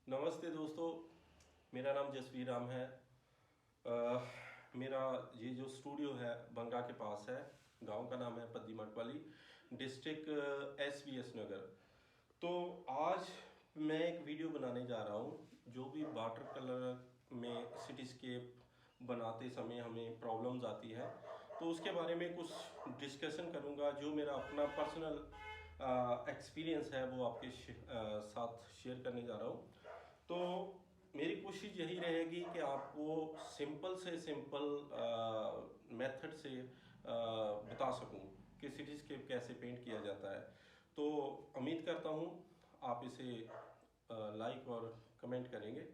नमस्ते दोस्तों, मेरा नाम जसवीर राम है। अ, मेरा ये जो स्टूडियो है बंगा के पास है। गांव का नाम है पद्दी मटवाली, डिस्ट्रिक्ट एस नगर। तो आज मैं एक वीडियो बनाने जा रहा हूँ। जो भी वाटर कलर में सिटीस्केप बनाते समय हमें प्रॉब्लम्स आती है, तो उसके बारे में कुछ डिस्कशन करूँगा। जो मेरा अपना पर्सनल एक्सपीरियंस है वो आपके साथ शेयर करने जा रहा हूँ। तो मेरी कोशिश यही रहेगी कि आपको सिंपल से सिंपल मेथड से बता सकूं कि सिटीस्केप कैसे पेंट किया जाता है। तो उम्मीद करता हूं आप इसे लाइक और कमेंट करेंगे।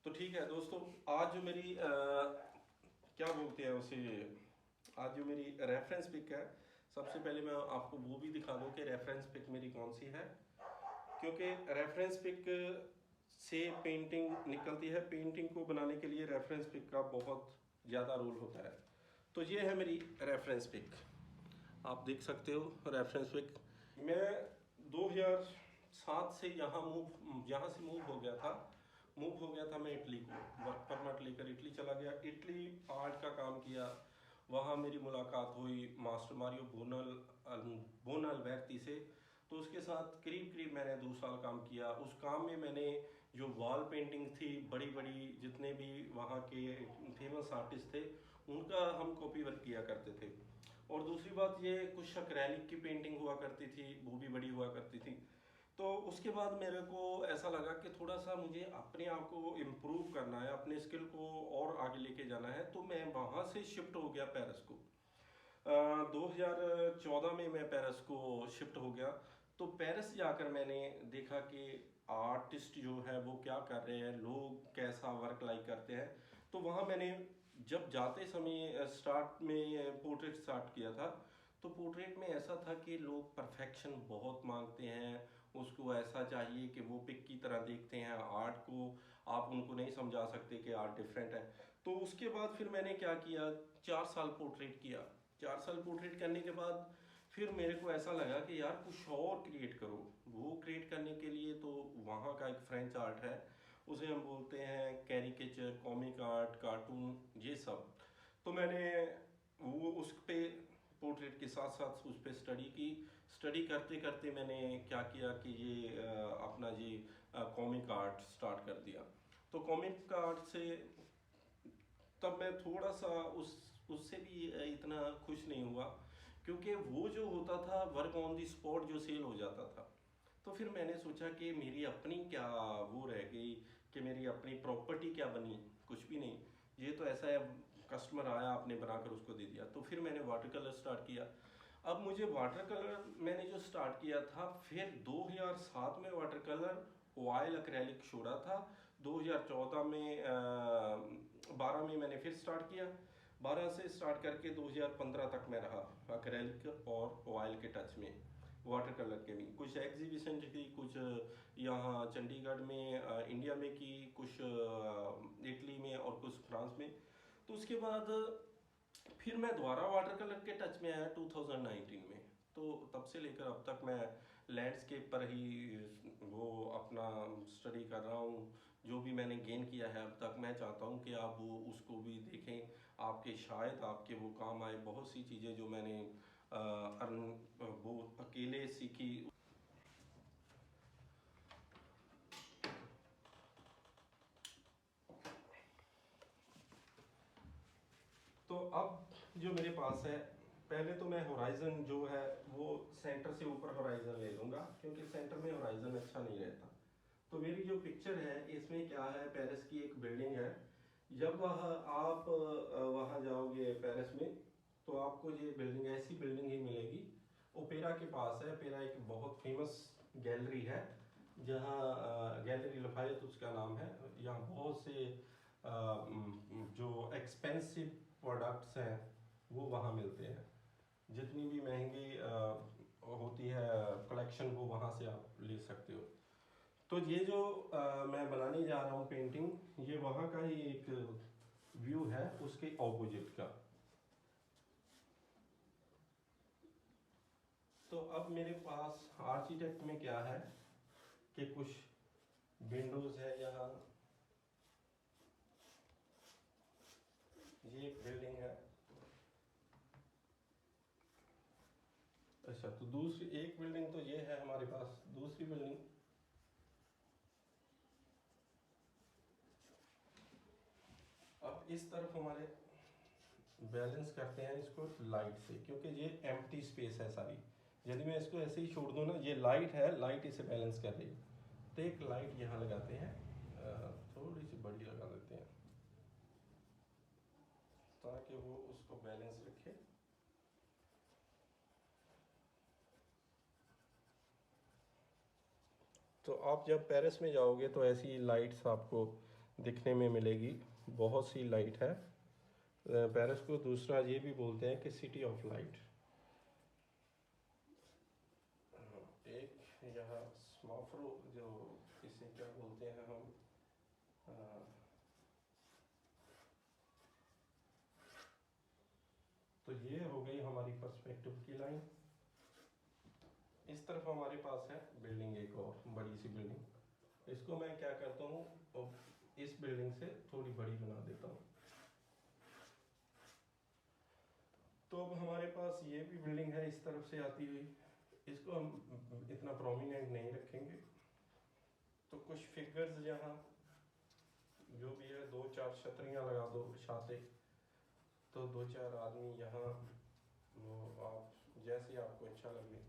तो ठीक है दोस्तों, आज जो मेरी क्या बोलते हैं उसे, आज जो मेरी रेफरेंस पिक है, सबसे पहले मैं आपको वो भी दिखा दूं कि रेफरेंस पिक मेरी कौन सी है। क्योंकि रेफरेंस पिक से पेंटिंग निकलती है। पेंटिंग को बनाने के लिए रेफरेंस पिक का बहुत ज़्यादा रोल होता है। तो ये है मेरी रेफरेंस पिक, आप देख सकते हो रेफरेंस पिक। मैं 2007 से यहाँ से मूव हो गया था मैं इटली को। वर्क परमिट लेकर इटली चला गया। इटली आर्ट का काम किया। वहाँ मेरी मुलाकात हुई मास्टर मारियो बोनाल्वेर्ती से। तो उसके साथ करीब करीब मैंने 2 साल काम किया। उस काम में मैंने जो वॉल पेंटिंग थी, बड़ी बड़ी जितने भी वहाँ के फेमस आर्टिस्ट थे उनका हम कॉपी वर्क किया करते थे। और दूसरी बात ये, कुछ एक्रेलिक की पेंटिंग हुआ करती थी, वो भी बड़ी हुआ करती थी। तो उसके बाद मेरे को ऐसा लगा कि थोड़ा सा मुझे अपने आप को इम्प्रूव करना है, अपने स्किल को और आगे लेके जाना है। तो मैं वहाँ से शिफ्ट हो गया पेरिस को। 2014 में मैं पेरिस को शिफ्ट हो गया। तो पेरिस जाकर मैंने देखा कि आर्टिस्ट जो है वो क्या कर रहे हैं, लोग कैसा वर्क लाइक करते हैं। तो वहाँ मैंने जब जाते समय स्टार्ट में पोर्ट्रेट स्टार्ट किया था। तो पोर्ट्रेट में ऐसा था कि लोग परफेक्शन बहुत मांगते हैं। उसको ऐसा चाहिए कि वो पिक की तरह देखते हैं आर्ट को। आप उनको नहीं समझा सकते कि आर्ट डिफरेंट है। तो उसके बाद फिर मैंने क्या किया, 4 साल पोर्ट्रेट किया। 4 साल पोर्ट्रेट करने के बाद फिर मेरे को ऐसा लगा कि यार कुछ और क्रिएट करो। वो क्रिएट करने के लिए तो वहाँ का एक फ्रेंच आर्ट है, उसे हम बोलते हैं कैरिकेचर, कॉमिक आर्ट, कार्टून, ये सब। तो मैंने वो उस पे पोर्ट्रेट के साथ साथ उस पर स्टडी की। स्टडी करते करते मैंने क्या किया कि ये अपना ये कॉमिक आर्ट स्टार्ट कर दिया। तो कॉमिक आर्ट से तब मैं थोड़ा सा उससे भी इतना खुश नहीं हुआ, क्योंकि वो जो होता था वर्क ऑन दी स्पॉट जो सेल हो जाता था। तो फिर मैंने सोचा कि मेरी अपनी क्या वो रह गई, कि मेरी अपनी प्रॉपर्टी क्या बनी, कुछ भी नहीं। ये तो ऐसा है, कस्टमर आया आपने बनाकर उसको दे दिया। तो फिर मैंने वाटर कलर स्टार्ट किया। अब मुझे वाटर कलर मैंने जो स्टार्ट किया था, फिर 2007 में वाटर कलर ऑयल एक्रेलिक छोड़ा था। 2014 में 12 में मैंने फिर स्टार्ट किया। 12 से स्टार्ट करके 2015 तक मैं रहा एक्रेलिक और ऑयल के टच में। वाटर कलर के भी कुछ एग्जीबिशन की, कुछ यहाँ चंडीगढ़ में इंडिया में की, कुछ इटली में और कुछ फ्रांस में। तो उसके बाद फिर मैं दोबारा वाटर कलर के टच में आया 2019 में। तो तब से लेकर अब तक मैं लैंडस्केप पर ही वो अपना स्टडी कर रहा हूँ। जो भी मैंने गेन किया है अब तक, मैं चाहता हूँ कि आप वो उसको भी देखें, आपके शायद आपके वो काम आए। बहुत सी चीज़ें जो मैंने वो अकेले सीखी। तो अब जो मेरे पास है, पहले तो मैं होराइजन जो है वो सेंटर से ऊपर होराइजन ले लूँगा, क्योंकि सेंटर में होराइजन अच्छा नहीं रहता। तो मेरी जो पिक्चर है इसमें क्या है, पेरिस की एक बिल्डिंग है। जब आप वहाँ जाओगे पेरिस में, तो आपको ये बिल्डिंग, ऐसी बिल्डिंग ही मिलेगी। ओपेरा के पास है। ओपेरा एक बहुत फेमस गैलरी है, जहाँ गैलरी लफायत उसका नाम है। यहाँ बहुत से जो एक्सपेंसिव प्रोडक्ट्स हैं वो वहाँ मिलते हैं। जितनी भी महंगी होती है कलेक्शन, वो वहाँ से आप ले सकते हो। तो ये जो मैं बनाने जा रहा हूँ पेंटिंग, ये वहाँ का ही एक व्यू है, उसके ऑपोजिट का। तो अब मेरे पास आर्किटेक्ट में क्या है कि कुछ विंडोज है यहाँ, ये एक बिल्डिंग है। अच्छा, तो दूसरी एक बिल्डिंग तो ये है हमारे पास, दूसरी बिल्डिंग अब इस तरफ हमारे बैलेंस करते हैं इसको लाइट से, क्योंकि ये एम्प्टी स्पेस है सारी। यदि मैं इसको ऐसे ही छोड़ दूँ ना, ये लाइट है, लाइट इसे बैलेंस कर रही है। तो एक लाइट यहाँ लगाते हैं, थोड़ी सी बड़ी लगा देते हैं ताकि वो उसको बैलेंस रखे। तो आप जब पेरिस में जाओगे तो ऐसी लाइट्स आपको दिखने में मिलेगी, बहुत सी लाइट है। पेरिस को दूसरा ये भी बोलते हैं कि सिटी ऑफ लाइट। एक यहाँ स्माफ्रो, जो इसे क्या बोलते हैं हम, तो ये हो गई हमारी पर्सपेक्टिव की लाइन। इस तरफ हमारे पास है बिल्डिंग, एक और बड़ी सी बिल्डिंग। इसको मैं क्या करता हूँ, इस बिल्डिंग से थोड़ी बड़ी बना देता हूँ। तो अब हमारे पास ये भी बिल्डिंग है इस तरफ से आती हुई, इसको हम इतना प्रोमिनेंट नहीं रखेंगे। तो कुछ फिगर्स यहाँ जो भी है, 2-4 छतरियाँ लगा दो छाते, तो 2-4 आदमी यहाँ, वो आप जैसे आपको अच्छा लगे।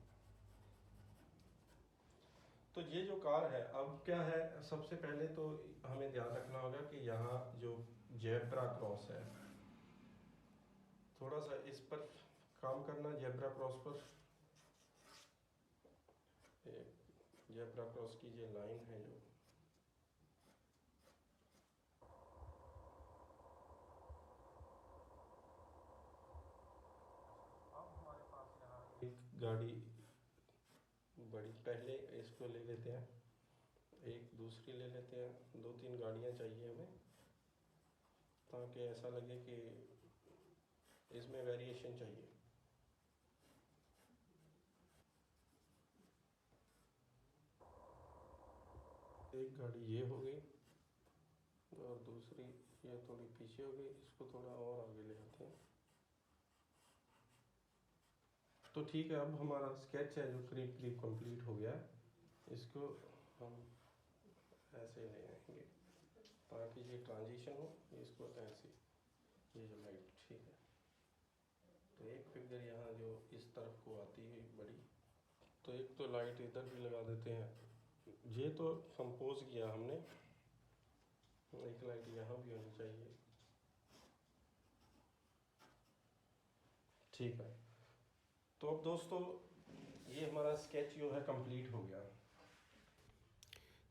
तो ये जो कार है, अब क्या है, सबसे पहले तो हमें ध्यान रखना होगा कि यहाँ जो जेब्रा क्रॉस है, थोड़ा सा इस पर काम करना, जेब्रा क्रॉस पर। जेब्रा क्रॉस की ये लाइन है जो, अब हमारे पास यहाँ एक गाड़ी बड़ी, पहले इसको ले लेते हैं, एक दूसरी ले लेते हैं, 2-3 गाड़ियाँ चाहिए हमें, ताकि ऐसा लगे कि इसमें वेरिएशन चाहिए। एक गाड़ी ये हो गई और दूसरी ये थोड़ी पीछे हो गई, इसको थोड़ा और आगे ले आते हैं। तो ठीक है, अब हमारा स्केच है जो करीब करीब कंप्लीट हो गया है। इसको हम ऐसे ले आएंगे ताकि ये ट्रांजिशन हो, इसको ऐसे, ये जो लाइट, ठीक है। तो एक फिगर यहाँ जो इस तरफ को आती है बड़ी, तो एक तो लाइट इधर भी लगा देते हैं, ये तो कंपोज किया हमने। एक लाइट यहाँ भी होनी चाहिए, ठीक है। तो अब दोस्तों, ये हमारा स्केच जो है कंप्लीट हो गया।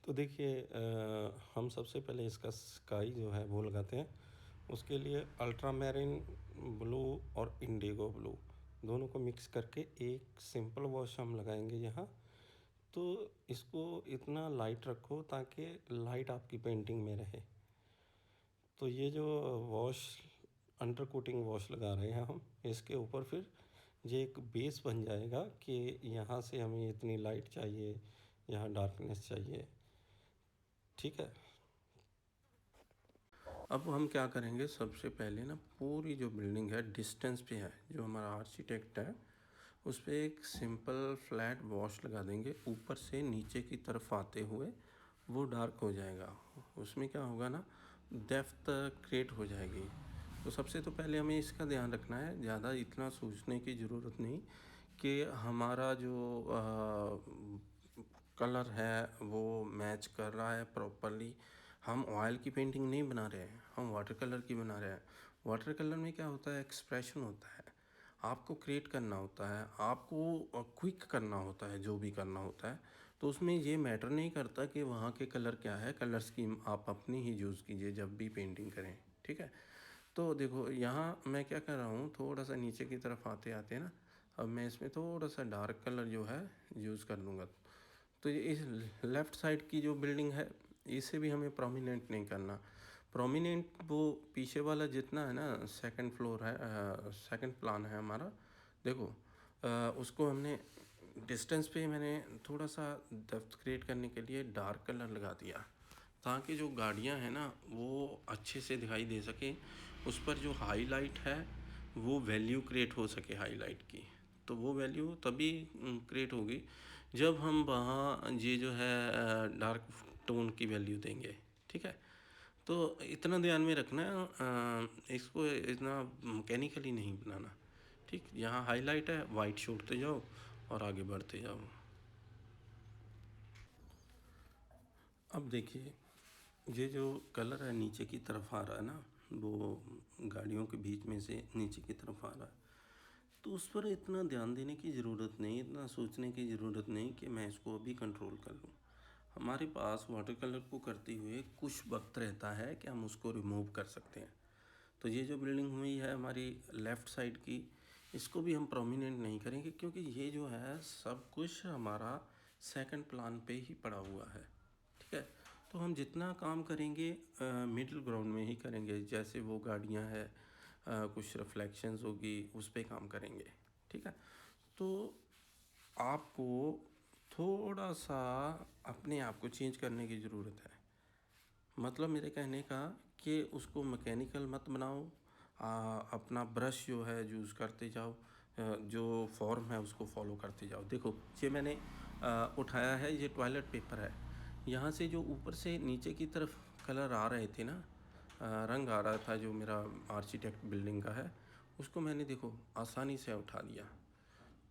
तो देखिए, हम सबसे पहले इसका स्काई जो है वो लगाते हैं। उसके लिए अल्ट्रा मैरिन ब्लू और इंडिगो ब्लू दोनों को मिक्स करके एक सिंपल वॉश हम लगाएंगे यहाँ। तो इसको इतना लाइट रखो ताकि लाइट आपकी पेंटिंग में रहे। तो ये जो वॉश, अंडर कोटिंग वॉश लगा रहे हैं हम, इसके ऊपर फिर ये एक बेस बन जाएगा कि यहाँ से हमें इतनी लाइट चाहिए, यहाँ डार्कनेस चाहिए, ठीक है। अब हम क्या करेंगे, सबसे पहले ना पूरी जो बिल्डिंग है डिस्टेंस पे है, जो हमारा आर्किटेक्ट है उस पर एक सिंपल फ्लैट वॉश लगा देंगे, ऊपर से नीचे की तरफ आते हुए वो डार्क हो जाएगा। उसमें क्या होगा ना, डेप्थ क्रिएट हो जाएगी। तो सबसे तो पहले हमें इसका ध्यान रखना है, ज़्यादा इतना सोचने की ज़रूरत नहीं कि हमारा जो कलर है वो मैच कर रहा है प्रॉपरली। हम ऑयल की पेंटिंग नहीं बना रहे हैं, हम वाटर कलर की बना रहे हैं। वाटर कलर में क्या होता है, एक्सप्रेशन होता है, आपको क्रिएट करना होता है, आपको क्विक करना होता है, जो भी करना होता है। तो उसमें ये मैटर नहीं करता कि वहाँ के कलर क्या है, कलर स्कीम आप अपनी ही यूज़ कीजिए जब भी पेंटिंग करें, ठीक है। तो देखो यहाँ मैं क्या कर रहा हूँ, थोड़ा सा नीचे की तरफ आते आते ना, अब मैं इसमें थोड़ा सा डार्क कलर जो है यूज़ कर दूँगा। तो ये इस लेफ़्ट साइड की जो बिल्डिंग है, इसे भी हमें प्रोमिनेंट नहीं करना। प्रोमिनेंट वो पीछे वाला जितना है ना, सेकंड फ्लोर है, सेकंड प्लान है हमारा, देखो उसको हमने डिस्टेंस पे मैंने थोड़ा सा डेप्थ क्रिएट करने के लिए डार्क कलर लगा दिया। ताकि जो गाड़ियाँ हैं ना वो अच्छे से दिखाई दे सके, उस पर जो हाईलाइट है वो वैल्यू क्रिएट हो सके हाईलाइट की। तो वो वैल्यू तभी क्रिएट होगी जब हम वहाँ ये जो है डार्क टोन की वैल्यू देंगे। ठीक है, तो इतना ध्यान में रखना है, इसको इतना मैकेनिकली नहीं बनाना। ठीक, यहाँ हाईलाइट है, वाइट छोड़ते जाओ और आगे बढ़ते जाओ। अब देखिए, ये जो कलर है नीचे की तरफ आ रहा है ना, वो गाड़ियों के बीच में से नीचे की तरफ आ रहा है, तो उस पर इतना ध्यान देने की ज़रूरत नहीं, इतना सोचने की ज़रूरत नहीं कि मैं इसको अभी कंट्रोल कर लूँ। हमारे पास वाटर कलर को करते हुए कुछ वक्त रहता है कि हम उसको रिमूव कर सकते हैं। तो ये जो बिल्डिंग हुई है हमारी लेफ़्ट साइड की, इसको भी हम प्रोमिनेंट नहीं करेंगे, क्योंकि ये जो है सब कुछ हमारा सेकंड प्लान पे ही पड़ा हुआ है। ठीक है, तो हम जितना काम करेंगे मिडिल ग्राउंड में ही करेंगे। जैसे वो गाड़ियाँ हैं, कुछ रिफ्लेक्शंस होगी, उस पे काम करेंगे। ठीक है, तो आपको थोड़ा सा अपने आप को चेंज करने की ज़रूरत है। मतलब मेरे कहने का कि उसको मैकेनिकल मत बनाओ। अपना ब्रश जो है यूज़ करते जाओ, जो फॉर्म है उसको फॉलो करते जाओ। देखो, ये मैंने उठाया है, ये टॉयलेट पेपर है। यहाँ से जो ऊपर से नीचे की तरफ कलर आ रहे थे ना, रंग आ रहा था जो मेरा आर्किटेक्ट बिल्डिंग का है, उसको मैंने देखो आसानी से उठा दिया।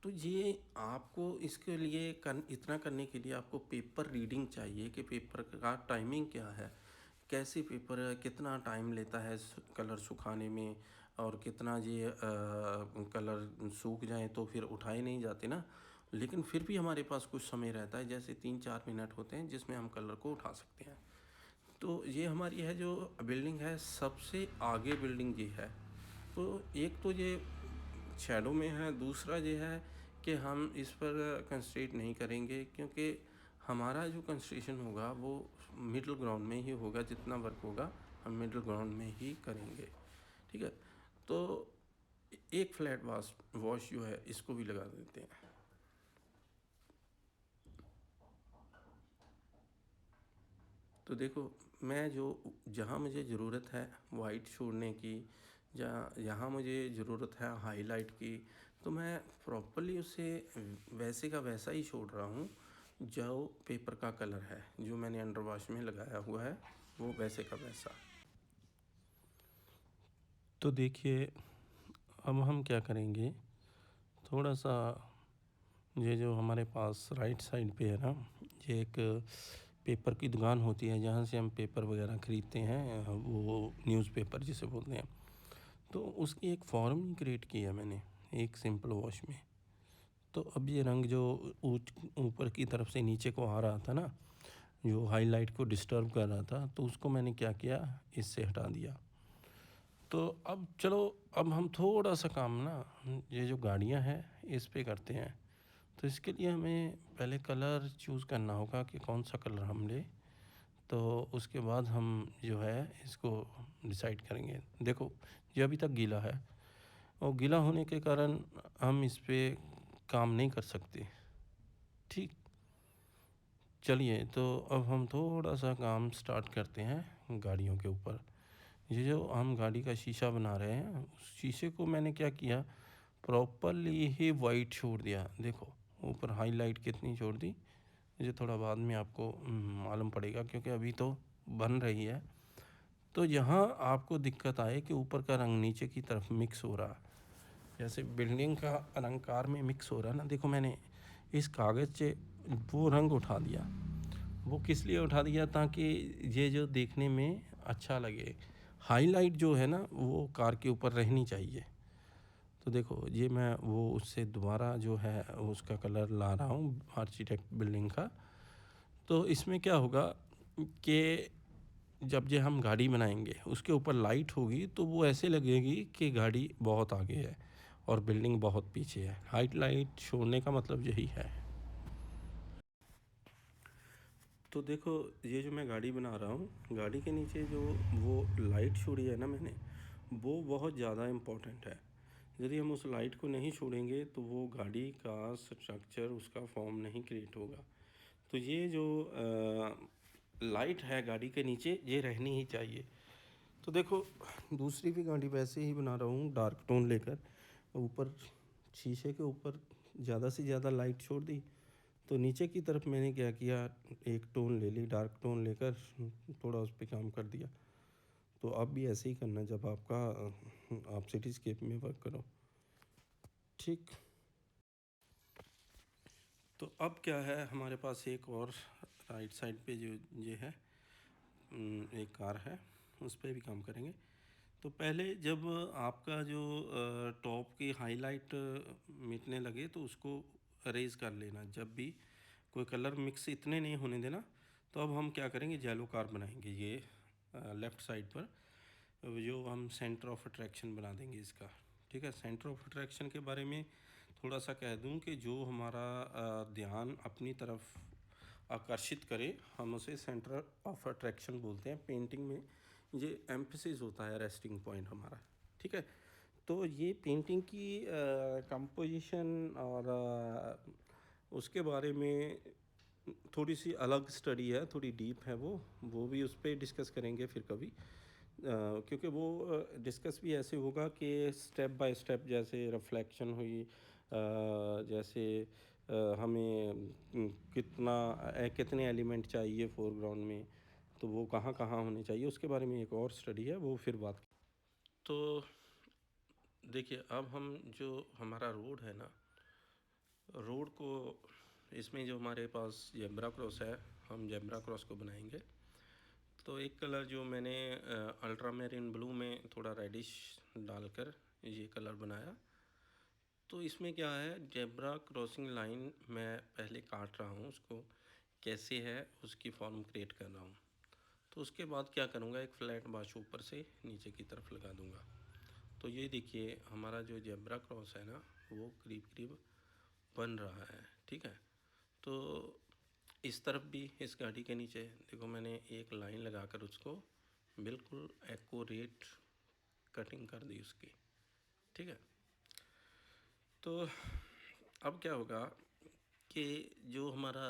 तो ये आपको इसके लिए इतना करने के लिए आपको पेपर रीडिंग चाहिए कि पेपर का टाइमिंग क्या है, कैसे पेपर कितना टाइम लेता है कलर सुखाने में, और कितना ये कलर सूख जाए तो फिर उठाए नहीं जाते ना, लेकिन फिर भी हमारे पास कुछ समय रहता है, जैसे 3-4 मिनट होते हैं जिसमें हम कलर को उठा सकते हैं। तो ये हमारी है जो बिल्डिंग है, सबसे आगे बिल्डिंग ये है। तो एक तो ये शैडो में है, दूसरा ये है कि हम इस पर कंसंट्रेट नहीं करेंगे, क्योंकि हमारा जो कंसंट्रेशन होगा वो मिडिल ग्राउंड में ही होगा। जितना वर्क होगा हम मिडिल ग्राउंड में ही करेंगे। ठीक है, तो एक फ्लैट वॉश वॉश जो है इसको भी लगा देते हैं। तो देखो, मैं जो जहाँ मुझे ज़रूरत है वाइट छोड़ने की, जहाँ मुझे ज़रूरत है हाईलाइट की, तो मैं प्रॉपरली उसे वैसे का वैसा ही छोड़ रहा हूँ। जो पेपर का कलर है जो मैंने अंडर वॉश में लगाया हुआ है वो वैसे का वैसा। तो देखिए, अब हम क्या करेंगे, थोड़ा सा ये जो हमारे पास राइट साइड पे है ना, ये एक पेपर की दुकान होती है जहाँ से हम पेपर वगैरह ख़रीदते हैं, वो न्यूज़पेपर जिसे बोलते हैं। तो उसकी एक फॉर्म क्रिएट की है मैंने एक सिंपल वॉश में। तो अब ये रंग जो ऊपर की तरफ से नीचे को आ रहा था ना, जो हाईलाइट को डिस्टर्ब कर रहा था, तो उसको मैंने क्या किया, इससे हटा दिया। तो अब चलो, अब हम थोड़ा सा काम ना ये जो गाड़ियाँ हैं इस पे करते हैं। तो इसके लिए हमें पहले कलर चूज़ करना होगा कि कौन सा कलर हम ले। तो उसके बाद हम जो है इसको डिसाइड करेंगे। देखो, ये अभी तक गीला है और गीला होने के कारण हम इस पे काम नहीं कर सकते। ठीक, चलिए, तो अब हम थोड़ा सा काम स्टार्ट करते हैं गाड़ियों के ऊपर। ये जो हम गाड़ी का शीशा बना रहे हैं, उस शीशे को मैंने क्या किया, प्रॉपरली ही वाइट छोड़ दिया। देखो, ऊपर हाईलाइट कितनी छोड़ दी, ये थोड़ा बाद में आपको मालूम पड़ेगा, क्योंकि अभी तो बन रही है। तो यहाँ आपको दिक्कत आए कि ऊपर का रंग नीचे की तरफ मिक्स हो रहा, जैसे बिल्डिंग का अलंकार में मिक्स हो रहा ना। देखो, मैंने इस कागज़ से वो रंग उठा दिया। वो किस लिए उठा दिया, ताकि ये जो देखने में अच्छा लगे। हाईलाइट जो है ना वो कार के ऊपर रहनी चाहिए। तो देखो, ये मैं वो उससे दोबारा जो है उसका कलर ला रहा हूँ आर्किटेक्ट बिल्डिंग का। तो इसमें क्या होगा कि जब ये हम गाड़ी बनाएंगे उसके ऊपर लाइट होगी तो वो ऐसे लगेगी कि गाड़ी बहुत आगे है और बिल्डिंग बहुत पीछे है। हाइट लाइट छोड़ने का मतलब यही है। तो देखो, ये जो मैं गाड़ी बना रहा हूँ, गाड़ी के नीचे जो वो लाइट छोड़ी है ना मैंने, वो बहुत ज़्यादा इम्पोर्टेंट है। यदि हम उस लाइट को नहीं छोड़ेंगे तो वो गाड़ी का स्ट्रक्चर, उसका फॉर्म नहीं क्रिएट होगा। तो ये जो लाइट है गाड़ी के नीचे, ये रहनी ही चाहिए। तो देखो दूसरी भी गाड़ी वैसे ही बना रहा हूँ डार्क टोन लेकर, ऊपर शीशे के ऊपर ज़्यादा से ज़्यादा लाइट छोड़ दी, तो नीचे की तरफ मैंने क्या किया, एक टोन ले ली, डार्क टोन लेकर थोड़ा उस पर काम कर दिया। तो आप भी ऐसे ही करना जब आप सिटीस्केप में वर्क करो, ठीक। तो अब क्या है, हमारे पास एक और राइट साइड पे जो ये है एक कार है, उस पर भी काम करेंगे। तो पहले जब आपका जो टॉप की हाईलाइट मिटने लगे तो उसको अरेज कर लेना, जब भी कोई कलर मिक्स इतने नहीं होने देना। तो अब हम क्या करेंगे, येलो कार बनाएंगे ये लेफ़्ट साइड पर, जो हम सेंटर ऑफ अट्रैक्शन बना देंगे इसका, ठीक है। सेंटर ऑफ अट्रैक्शन के बारे में थोड़ा सा कह दूं कि जो हमारा ध्यान अपनी तरफ आकर्षित करे, हम उसे सेंटर ऑफ अट्रैक्शन बोलते हैं। पेंटिंग में ये एम्फेसिस होता है, रेस्टिंग पॉइंट हमारा, ठीक है। तो ये पेंटिंग की कंपोजिशन और उसके बारे में थोड़ी सी अलग स्टडी है, थोड़ी डीप है वो भी उस पर डिस्कस करेंगे फिर कभी। क्योंकि वो डिस्कस भी ऐसे होगा कि स्टेप बाय स्टेप, जैसे रिफ्लेक्शन हुई, जैसे हमें कितने एलिमेंट चाहिए फोरग्राउंड में, तो वो कहाँ कहाँ होने चाहिए, उसके बारे में एक और स्टडी है, वो फिर बात। तो देखिए अब हम जो हमारा रोड है ना, रोड को इसमें जो हमारे पास जेब्रा क्रॉस है, हम जेब्रा क्रॉस को बनाएंगे। तो एक कलर जो मैंने अल्ट्रा मैरिन ब्लू में थोड़ा रेडिश डालकर ये कलर बनाया। तो इसमें क्या है, जेब्रा क्रॉसिंग लाइन मैं पहले काट रहा हूँ, उसको कैसे है उसकी फॉर्म क्रिएट कर रहा हूँ। तो उसके बाद क्या करूँगा, एक फ्लैट बाश ऊपर से नीचे की तरफ लगा दूँगा। तो ये देखिए हमारा जो जेब्रा क्रॉस है ना, वो करीब करीब बन रहा है, ठीक है। तो इस तरफ भी इस गाड़ी के नीचे देखो मैंने एक लाइन लगाकर उसको बिल्कुल एक्यूरेट कटिंग कर दी उसकी, ठीक है। तो अब क्या होगा कि जो हमारा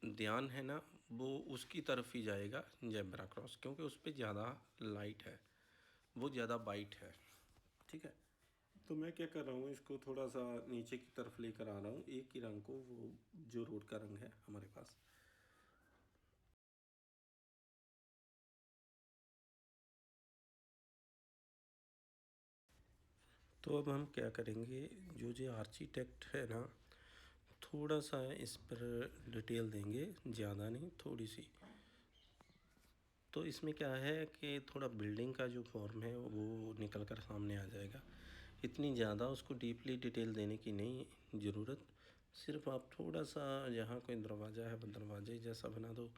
ध्यान है ना, वो उसकी तरफ ही जाएगा जेब्रा क्रॉस, क्योंकि उस पर ज़्यादा लाइट है, वो ज़्यादा बाइट है, ठीक है। तो मैं क्या कर रहा हूँ, इसको थोड़ा सा नीचे की तरफ लेकर आ रहा हूँ, एक ही रंग को, वो जो रोड का रंग है हमारे पास। तो अब हम क्या करेंगे, जो आर्किटेक्ट है ना, थोड़ा सा इस पर डिटेल देंगे, ज़्यादा नहीं, थोड़ी सी। तो इसमें क्या है कि थोड़ा बिल्डिंग का जो फॉर्म है वो निकल कर सामने आ जाएगा। इतनी ज़्यादा उसको डीपली डिटेल देने की नहीं ज़रूरत, सिर्फ आप थोड़ा सा जहाँ कोई दरवाज़ा है वो दरवाजे जैसा बना दो,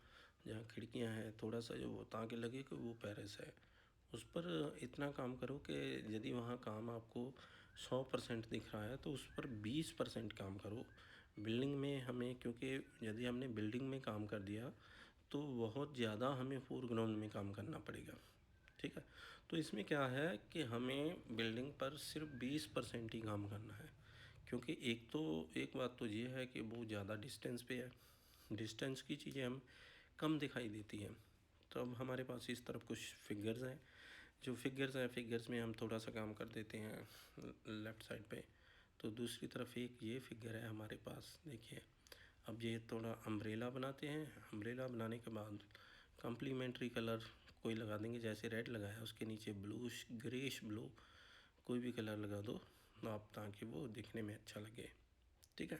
जहाँ खिड़कियाँ हैं थोड़ा सा जो ताकि लगे कि वो पेरिस है, उस पर इतना काम करो कि यदि वहाँ काम आपको 100% दिख रहा है तो उस पर 20% काम करो। बिल्डिंग में हमें, क्योंकि यदि हमने बिल्डिंग में काम कर दिया तो बहुत ज़्यादा हमें फोरग्राउंड में काम करना पड़ेगा, ठीक है। तो इसमें क्या है कि हमें बिल्डिंग पर सिर्फ 20% ही काम करना है, क्योंकि एक बात तो ये है कि वो ज़्यादा डिस्टेंस पे है, डिस्टेंस की चीज़ें हम कम दिखाई देती हैं। तो अब हमारे पास इस तरफ कुछ फिगर्स हैं, जो फिगर्स हैं, फिगर्स में हम थोड़ा सा काम कर देते हैं लेफ़्ट साइड पे। तो दूसरी तरफ एक ये फिगर है हमारे पास, देखिए। अब ये थोड़ा अम्ब्रेला बनाते हैं, अम्ब्रेला बनाने के बाद कम्प्लीमेंट्री कलर कोई लगा देंगे, जैसे रेड लगाया उसके नीचे ब्लूश ग्रेश ब्लू कोई भी कलर लगा दो आप, ताकि वो दिखने में अच्छा लगे, ठीक है।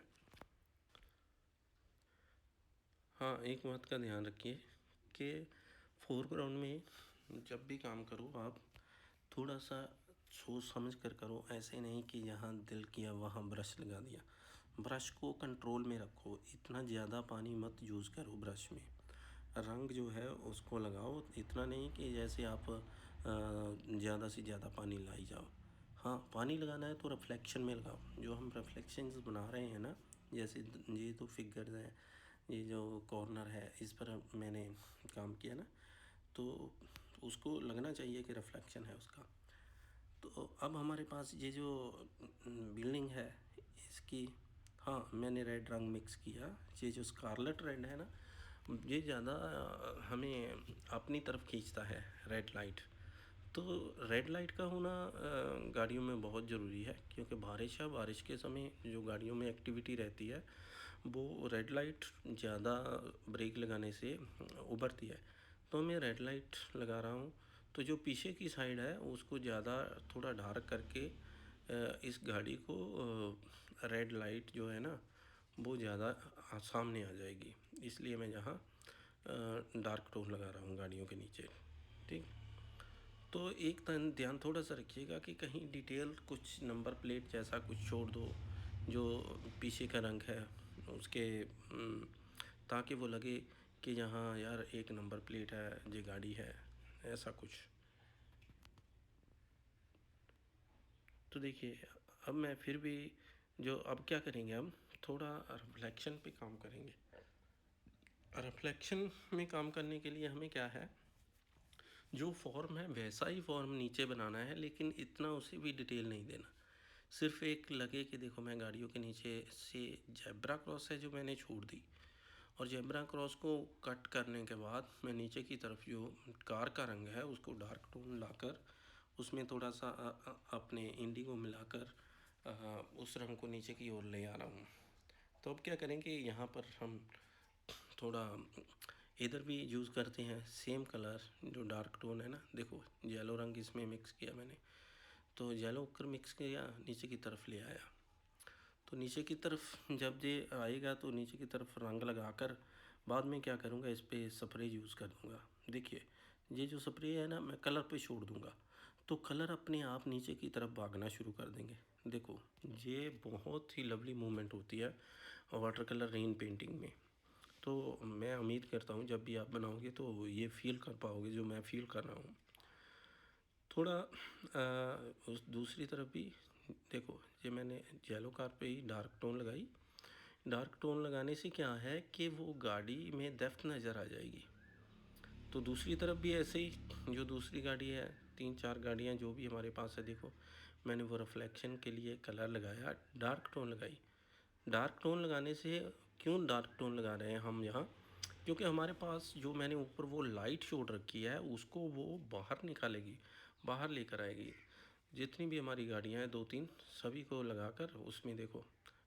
हाँ, एक बात का ध्यान रखिए कि फोरग्राउंड में जब भी काम करो आप थोड़ा सा सोच समझ कर करो, ऐसे नहीं कि यहाँ दिल किया वहाँ ब्रश लगा दिया। ब्रश को कंट्रोल में रखो, इतना ज़्यादा पानी मत यूज़ करो ब्रश में, रंग जो है उसको लगाओ, इतना नहीं कि जैसे आप ज़्यादा से ज़्यादा पानी लाई जाओ। हाँ, पानी लगाना है तो रिफ्लेक्शन में लगाओ, जो हम रिफ्लेक्शंस बना रहे हैं ना, जैसे ये तो फिगर्स हैं, ये जो कॉर्नर है इस पर मैंने काम किया ना, तो उसको लगना चाहिए कि रिफ्लेक्शन है उसका। तो अब हमारे पास ये जो बिल्डिंग है इसकी, हाँ मैंने रेड रंग मिक्स किया, ये जो स्कारलेट रेड है ना, ये ज़्यादा हमें अपनी तरफ खींचता है रेड लाइट। तो रेड लाइट का होना गाड़ियों में बहुत ज़रूरी है, क्योंकि बारिश है, बारिश के समय जो गाड़ियों में एक्टिविटी रहती है वो रेड लाइट ज़्यादा ब्रेक लगाने से उभरती है। तो मैं रेड लाइट लगा रहा हूँ, तो जो पीछे की साइड है उसको ज़्यादा थोड़ा डार्क करके इस गाड़ी को रेड लाइट जो है ना वो ज़्यादा सामने आ जाएगी, इसलिए मैं यहाँ डार्क टोन लगा रहा हूँ गाड़ियों के नीचे। ठीक। तो एक ध्यान थोड़ा सा रखिएगा कि कहीं डिटेल कुछ नंबर प्लेट जैसा कुछ छोड़ दो जो पीछे का रंग है उसके, ताकि वो लगे कि यहाँ यार एक नंबर प्लेट है, ये गाड़ी है, ऐसा कुछ। तो देखिए, अब मैं फिर भी जो अब क्या करेंगे, हम थोड़ा रिफ्लेक्शन पे काम करेंगे। रिफ्लेक्शन में काम करने के लिए हमें क्या है, जो फॉर्म है वैसा ही फॉर्म नीचे बनाना है, लेकिन इतना उसे भी डिटेल नहीं देना। सिर्फ एक लगे कि देखो मैं गाड़ियों के नीचे से जेब्रा क्रॉस है जो मैंने छोड़ दी, और जेब्रा क्रॉस को कट करने के बाद मैं नीचे की तरफ जो कार का रंग है उसको डार्क टोन लाकर उसमें थोड़ा सा अपने इंडिगो मिलाकर उस रंग को नीचे की ओर ले आ रहा हूँ। तो अब क्या करेंगे, यहाँ पर हम थोड़ा इधर भी यूज़ करते हैं सेम कलर जो डार्क टोन है ना, देखो येलो रंग इसमें मिक्स किया मैंने, तो येलो कर मिक्स किया, नीचे की तरफ ले आया। तो नीचे की तरफ जब ये आएगा तो नीचे की तरफ रंग लगाकर बाद में क्या करूँगा, इस पर स्प्रे यूज़ कर दूँगा। देखिए ये जो स्प्रे है ना मैं कलर पे छोड़ दूँगा, तो कलर अपने आप नीचे की तरफ भागना शुरू कर देंगे। देखो ये बहुत ही लवली मूवमेंट होती है वाटर कलर रेन पेंटिंग में। तो मैं उम्मीद करता हूँ जब भी आप बनाओगे तो ये फील कर पाओगे जो मैं फील कर रहा हूँ। थोड़ा उस दूसरी तरफ भी देखो, ये मैंने येलो कार पे ही डार्क टोन लगाई। डार्क टोन लगाने से क्या है कि वो गाड़ी में डेप्थ नज़र आ जाएगी। तो दूसरी तरफ भी ऐसे ही जो दूसरी गाड़ी है, 3-4 गाड़ियाँ जो भी हमारे पास है, देखो मैंने वो रिफ्लेक्शन के लिए कलर लगाया, डार्क टोन लगाई। डार्क टोन लगाने से क्यों डार्क टोन लगा रहे हैं हम यहाँ, क्योंकि हमारे पास जो मैंने ऊपर वो लाइट छोड़ रखी है उसको वो बाहर निकालेगी, बाहर लेकर आएगी। जितनी भी हमारी गाड़ियाँ हैं 2-3 सभी को लगाकर उसमें देखो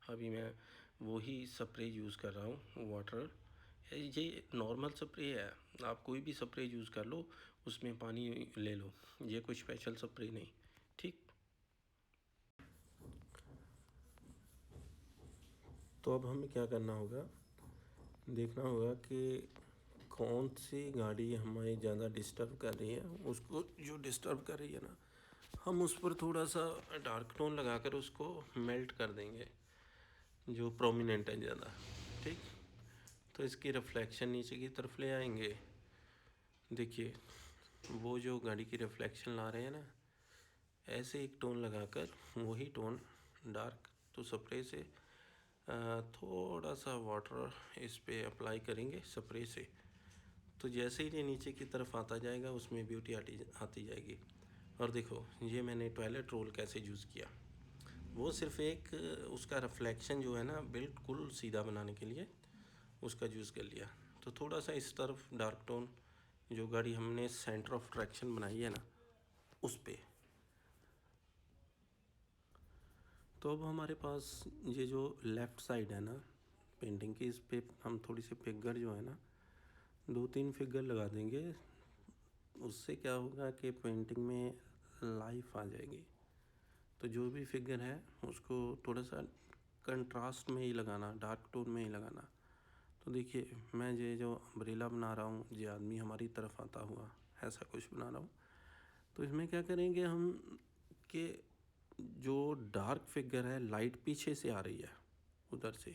अभी मैं वही स्प्रे यूज़ कर रहा हूँ वाटर। ये नॉर्मल स्प्रे है, आप कोई भी स्प्रे यूज़ कर लो, उसमें पानी ले लो, ये कोई स्पेशल स्प्रे नहीं। ठीक। तो अब हमें क्या करना होगा, देखना होगा कि कौन सी गाड़ी हमें ज़्यादा डिस्टर्ब कर रही है, उसको जो डिस्टर्ब कर रही है ना हम उस पर थोड़ा सा डार्क टोन लगाकर उसको मेल्ट कर देंगे जो प्रोमिनेंट है ज़्यादा। ठीक। तो इसकी रिफ्लेक्शन नीचे की तरफ ले आएंगे। देखिए वो जो गाड़ी की रिफ्लेक्शन ला रहे हैं ना, ऐसे एक टोन लगाकर वही टोन डार्क तो स्प्रे से थोड़ा सा वाटर इस पे अप्लाई करेंगे स्प्रे से, तो जैसे ही ये नीचे की तरफ आता जाएगा उसमें ब्यूटी आती जाएगी। और देखो ये मैंने टॉयलेट रोल कैसे यूज़ किया, वो सिर्फ एक उसका रिफ्लेक्शन जो है ना बिल्कुल सीधा बनाने के लिए उसका यूज़ कर लिया। तो थोड़ा सा इस तरफ डार्क टोन जो गाड़ी हमने सेंटर ऑफ ट्रैक्शन बनाई है ना उस पे। तो अब हमारे पास ये जो लेफ़्ट साइड है ना पेंटिंग की, इस पे हम थोड़ी सी फिगर जो है ना 2-3 फिगर लगा देंगे। उससे क्या होगा कि पेंटिंग में लाइफ आ जाएगी। तो जो भी फिगर है उसको थोड़ा सा कंट्रास्ट में ही लगाना, डार्क टोन में ही लगाना। तो देखिए मैं ये जो अम्ब्रेला बना रहा हूँ, ये आदमी हमारी तरफ आता हुआ ऐसा कुछ बना रहा हूँ। तो इसमें क्या करेंगे हम कि जो डार्क फिगर है लाइट पीछे से आ रही है उधर से,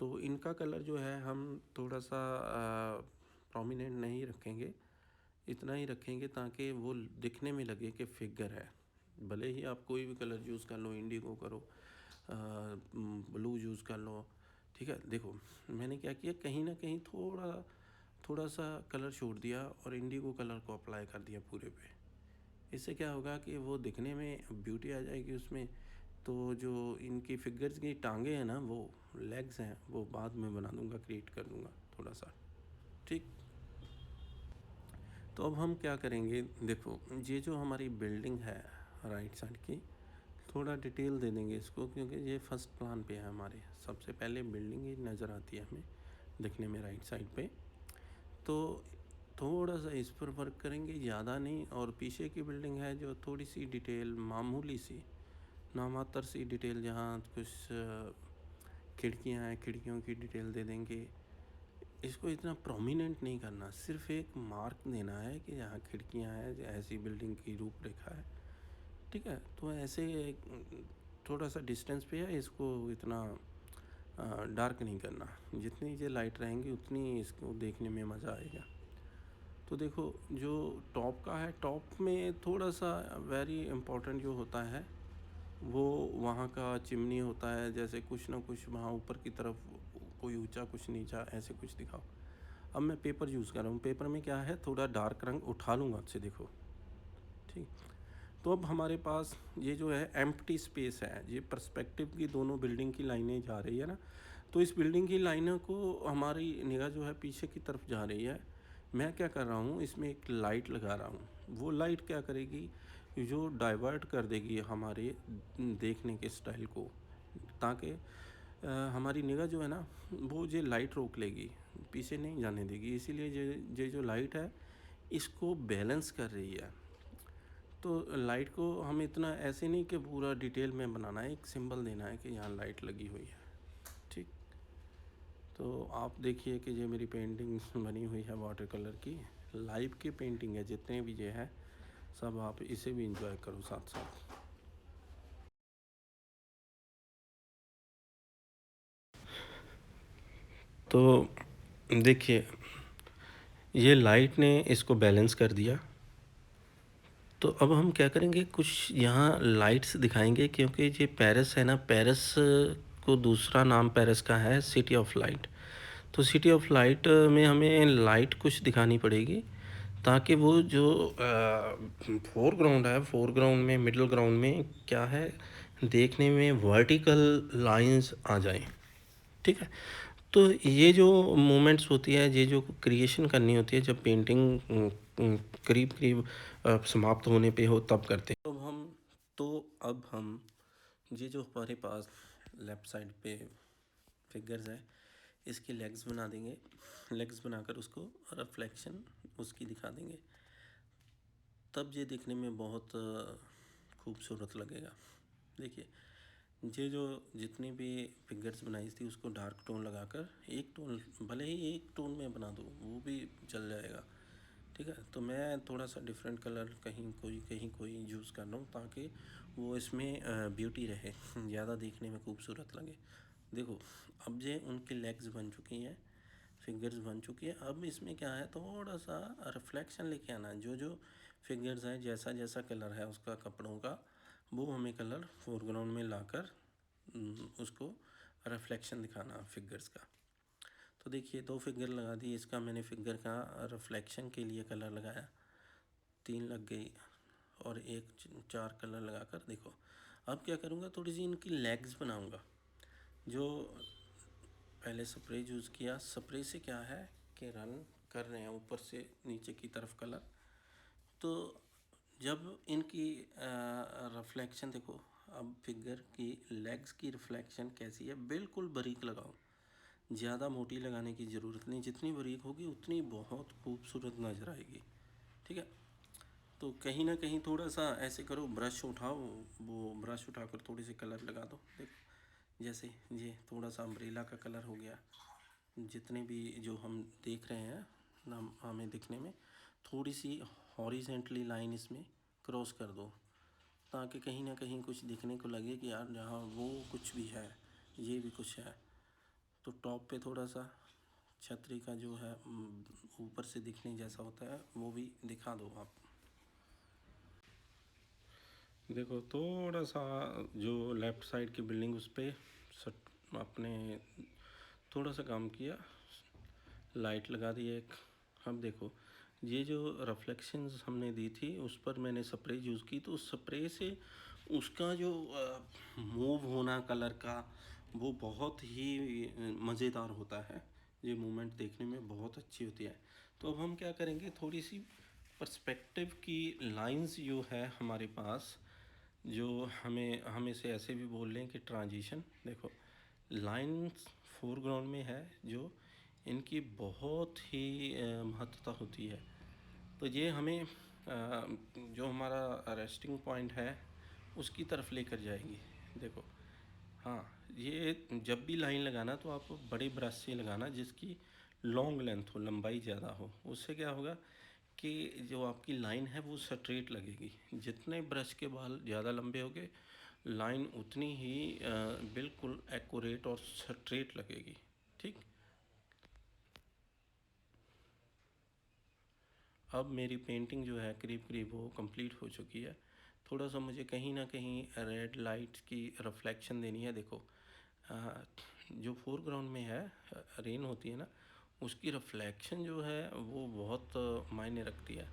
तो इनका कलर जो है हम थोड़ा सा प्रोमिनेंट नहीं रखेंगे, इतना ही रखेंगे ताकि वो दिखने में लगे कि फिगर है। भले ही आप कोई भी कलर यूज़ कर लो, इंडिगो करो, ब्लू यूज़ कर लो, ठीक है। देखो मैंने क्या किया, कहीं ना कहीं थोड़ा थोड़ा सा कलर छोड़ दिया और इंडिगो कलर को अप्लाई कर दिया पूरे पे। इससे क्या होगा कि वो दिखने में ब्यूटी आ जाएगी उसमें। तो जो इनकी फिगर्स की टांगे हैं ना, वो लेग्स हैं, वो बाद में बना दूंगा, क्रिएट कर दूंगा थोड़ा सा। ठीक। तो अब हम क्या करेंगे, देखो ये जो हमारी बिल्डिंग है राइट साइड की, थोड़ा डिटेल दे देंगे इसको, क्योंकि ये फर्स्ट प्लान पे है हमारे। सबसे पहले बिल्डिंग ही नज़र आती है हमें दिखने में राइट साइड पे। तो थोड़ा सा इस पर वर्क करेंगे, ज़्यादा नहीं। और पीछे की बिल्डिंग है जो थोड़ी सी डिटेल, मामूली सी, नामात्र सी डिटेल, जहाँ कुछ खिड़कियाँ हैं, खिड़कियों की डिटेल दे देंगे। इसको इतना प्रोमिनेंट नहीं करना, सिर्फ एक मार्क देना है कि यहाँ खिड़कियाँ हैं, ऐसी बिल्डिंग की रूपरेखा है, ठीक है। तो ऐसे थोड़ा सा डिस्टेंस पे है, इसको इतना डार्क नहीं करना। जितनी ये लाइट रहेंगी उतनी इसको देखने में मज़ा आएगा। तो देखो जो टॉप का है, टॉप में थोड़ा सा वेरी इम्पोर्टेंट जो होता है वो वहाँ का चिमनी होता है। जैसे कुछ ना कुछ वहाँ ऊपर की तरफ कोई ऊंचा कुछ नीचा ऐसे कुछ दिखाओ। अब मैं पेपर यूज़ कर रहा हूँ, पेपर में क्या है, थोड़ा डार्क रंग उठा लूँगा आपसे, देखो ठीक। तो अब हमारे पास ये जो है एम्प्टी स्पेस है, ये पर्सपेक्टिव की दोनों बिल्डिंग की लाइनें जा रही है ना। तो इस बिल्डिंग की लाइनों को हमारी निगाह जो है पीछे की तरफ जा रही है। मैं क्या कर रहा हूँ, इसमें एक लाइट लगा रहा हूँ। वो लाइट क्या करेगी, जो डाइवर्ट कर देगी हमारे देखने के स्टाइल को, ताकि हमारी निगाह जो है ना वो ये लाइट रोक लेगी, पीछे नहीं जाने देगी। इसीलिए ये जो लाइट है इसको बैलेंस कर रही है। तो लाइट को हम इतना ऐसे नहीं कि पूरा डिटेल में बनाना है, एक सिंबल देना है कि यहाँ लाइट लगी हुई है, ठीक। तो आप देखिए कि ये मेरी पेंटिंग बनी हुई है वाटर कलर की, लाइव की पेंटिंग है। जितने भी ये है सब आप इसे भी इंजॉय करो साथ साथ। तो देखिए ये लाइट ने इसको बैलेंस कर दिया। तो अब हम क्या करेंगे, कुछ यहाँ लाइट्स दिखाएंगे, क्योंकि ये पेरिस है ना, पेरिस को दूसरा नाम पेरिस का है सिटी ऑफ लाइट। तो सिटी ऑफ लाइट में हमें लाइट कुछ दिखानी पड़ेगी, ताकि वो जो फोरग्राउंड है, फोरग्राउंड में मिडिल ग्राउंड में क्या है, देखने में वर्टिकल लाइंस आ जाए, ठीक है। तो ये जो मोमेंट्स होती है, ये जो क्रिएशन करनी होती है, जब पेंटिंग करीब करीब समाप्त होने पे हो तब करते हैं। अब हम ये जो हमारे पास लेफ़्ट साइड पे फिगर्स है, इसके लेग्स बना देंगे। लेग्स बनाकर उसको रिफ्लेक्शन उसकी दिखा देंगे, तब ये दिखने में बहुत खूबसूरत लगेगा। देखिए ये जो जितनी भी फिगर्स बनाई थी उसको डार्क टोन लगाकर, एक टोन भले ही एक टोन में बना दो वो भी चल जाएगा, ठीक है। तो मैं थोड़ा सा डिफरेंट कलर कहीं कोई यूज़ कर रहा हूँ, ताकि वो इसमें ब्यूटी रहे, ज़्यादा देखने में खूबसूरत लगे। देखो अब ये उनकी लेग्स बन चुकी हैं, फिगर्स बन चुकी है। अब इसमें क्या है, थोड़ा सा रिफ्लेक्शन लेके आना। जो फिगर्स है, जैसा जैसा कलर है उसका कपड़ों का, वो हमें कलर फोरग्राउंड में लाकर उसको रिफ्लेक्शन दिखाना फिगर्स का। तो देखिए 2 फिगर लगा दी, इसका मैंने फिगर का रिफ्लेक्शन के लिए कलर लगाया, 3 लग गई, और एक 4 कलर लगाकर देखो। अब क्या करूँगा, थोड़ी सी इनकी लेग्स बनाऊँगा। जो पहले स्प्रे यूज़ किया, स्प्रे से क्या है कि रन कर रहे हैं ऊपर से नीचे की तरफ कलर। तो जब इनकी रिफ्लेक्शन देखो, अब फिगर की लेग्स की रिफ्लेक्शन कैसी है, बिल्कुल बारीक लगाओ, ज़्यादा मोटी लगाने की ज़रूरत नहीं। जितनी बारीक होगी उतनी बहुत खूबसूरत नज़र आएगी, ठीक है। तो कहीं ना कहीं थोड़ा सा ऐसे करो, ब्रश उठाओ, वो ब्रश उठाकर थोड़ी सी कलर लगा दो। देखो जैसे ये थोड़ा सा अम्ब्रेला का कलर हो गया। जितने भी जो हम देख रहे हैं ना, हमें दिखने में थोड़ी सी हॉरिजेंटली लाइन इसमें क्रॉस कर दो, ताकि कहीं ना कहीं कुछ दिखने को लगे कि यार यहाँ वो कुछ भी है, ये भी कुछ है। तो टॉप पे थोड़ा सा छतरी का जो है ऊपर से दिखने जैसा होता है, वो भी दिखा दो आप। देखो थोड़ा सा जो लेफ़्ट साइड की बिल्डिंग उस पर अपने थोड़ा सा काम किया, लाइट लगा दी एक। अब देखो ये जो रिफ्लेक्शंस हमने दी थी उस पर मैंने स्प्रे यूज़ की, तो उस स्प्रे से उसका जो मूव होना कलर का वो बहुत ही मज़ेदार होता है। ये मूवमेंट देखने में बहुत अच्छी होती है। तो अब हम क्या करेंगे, थोड़ी सी पर्सपेक्टिव की लाइंस जो है हमारे पास, जो हम इसे ऐसे भी बोल लें कि ट्रांजिशन। देखो लाइंस फोरग्राउंड में है, जो इनकी बहुत ही महत्वता होती है। तो ये हमें जो हमारा रेस्टिंग पॉइंट है उसकी तरफ लेकर जाएगी। देखो हाँ, ये जब भी लाइन लगाना तो आप बड़े ब्रश से लगाना जिसकी लॉन्ग लेंथ हो, लंबाई ज़्यादा हो। उससे क्या होगा कि जो आपकी लाइन है वो स्ट्रेट लगेगी। जितने ब्रश के बाल ज़्यादा लंबे होंगे, लाइन उतनी ही बिल्कुल एक्यूरेट और स्ट्रेट लगेगी। ठीक। अब मेरी पेंटिंग जो है करीब करीब वो कंप्लीट हो चुकी है। थोड़ा सा मुझे कहीं ना कहीं रेड लाइट की रिफ्लेक्शन देनी है। देखो जो फोरग्राउंड में है, रेन होती है ना, उसकी रिफ्लेक्शन जो है वो बहुत मायने रखती है।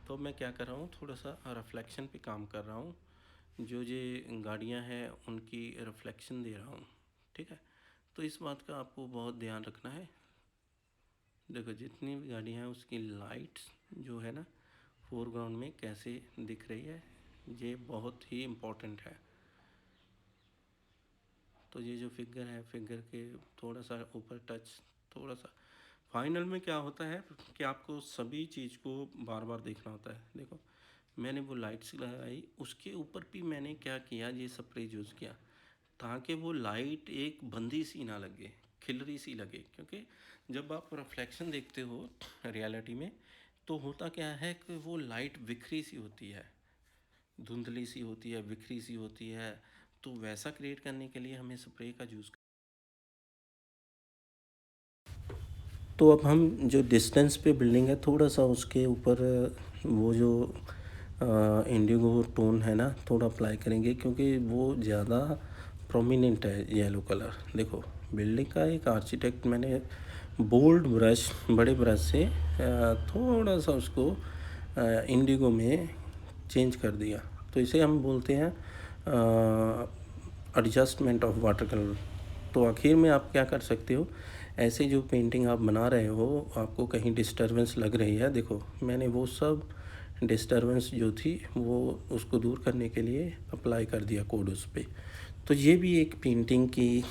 तो मैं क्या कर रहा हूँ, थोड़ा सा रिफ्लेक्शन पे काम कर रहा हूँ। जो ये गाड़ियाँ हैं उनकी रिफ्लेक्शन दे रहा हूँ। ठीक है। तो इस बात का आपको बहुत ध्यान रखना है। देखो जितनी भी गाड़ियाँ हैं उसकी लाइट्स जो है ना फोरग्राउंड में कैसे दिख रही है, ये बहुत ही इम्पोर्टेंट है। तो ये जो फिगर है, फिगर के थोड़ा सा ऊपर टच, थोड़ा सा फाइनल में क्या होता है कि आपको सभी चीज़ को बार बार देखना होता है। देखो मैंने वो लाइट्स लगाई, उसके ऊपर भी मैंने क्या किया, ये स्प्रे यूज़ किया ताकि वो लाइट एक बंदी सी ना लगे, खिलरी सी लगे। क्योंकि जब आप रिफ्लेक्शन देखते हो रियलिटी में तो होता क्या है कि वो लाइट बिखरी सी होती है, धुंधली सी होती है, बिखरी सी होती है। तो वैसा क्रिएट करने के लिए हमें स्प्रे का यूज़। तो अब हम जो डिस्टेंस पे बिल्डिंग है थोड़ा सा उसके ऊपर वो जो इंडिगो टोन है ना थोड़ा अप्लाई करेंगे, क्योंकि वो ज़्यादा प्रोमिनेंट है येलो कलर। देखो बिल्डिंग का एक आर्किटेक्ट मैंने बोल्ड ब्रश, बड़े ब्रश से थोड़ा सा उसको इंडिगो में चेंज कर दिया। तो इसे हम बोलते हैं एडजस्टमेंट ऑफ वाटर कलर। तो आखिर में आप क्या कर सकते हो, ऐसे जो पेंटिंग आप बना रहे हो आपको कहीं डिस्टरबेंस लग रही है, देखो मैंने वो सब डिस्टरबेंस जो थी वो उसको दूर करने के लिए अप्लाई कर दिया कोड उस पर। तो ये भी एक पेंटिंग की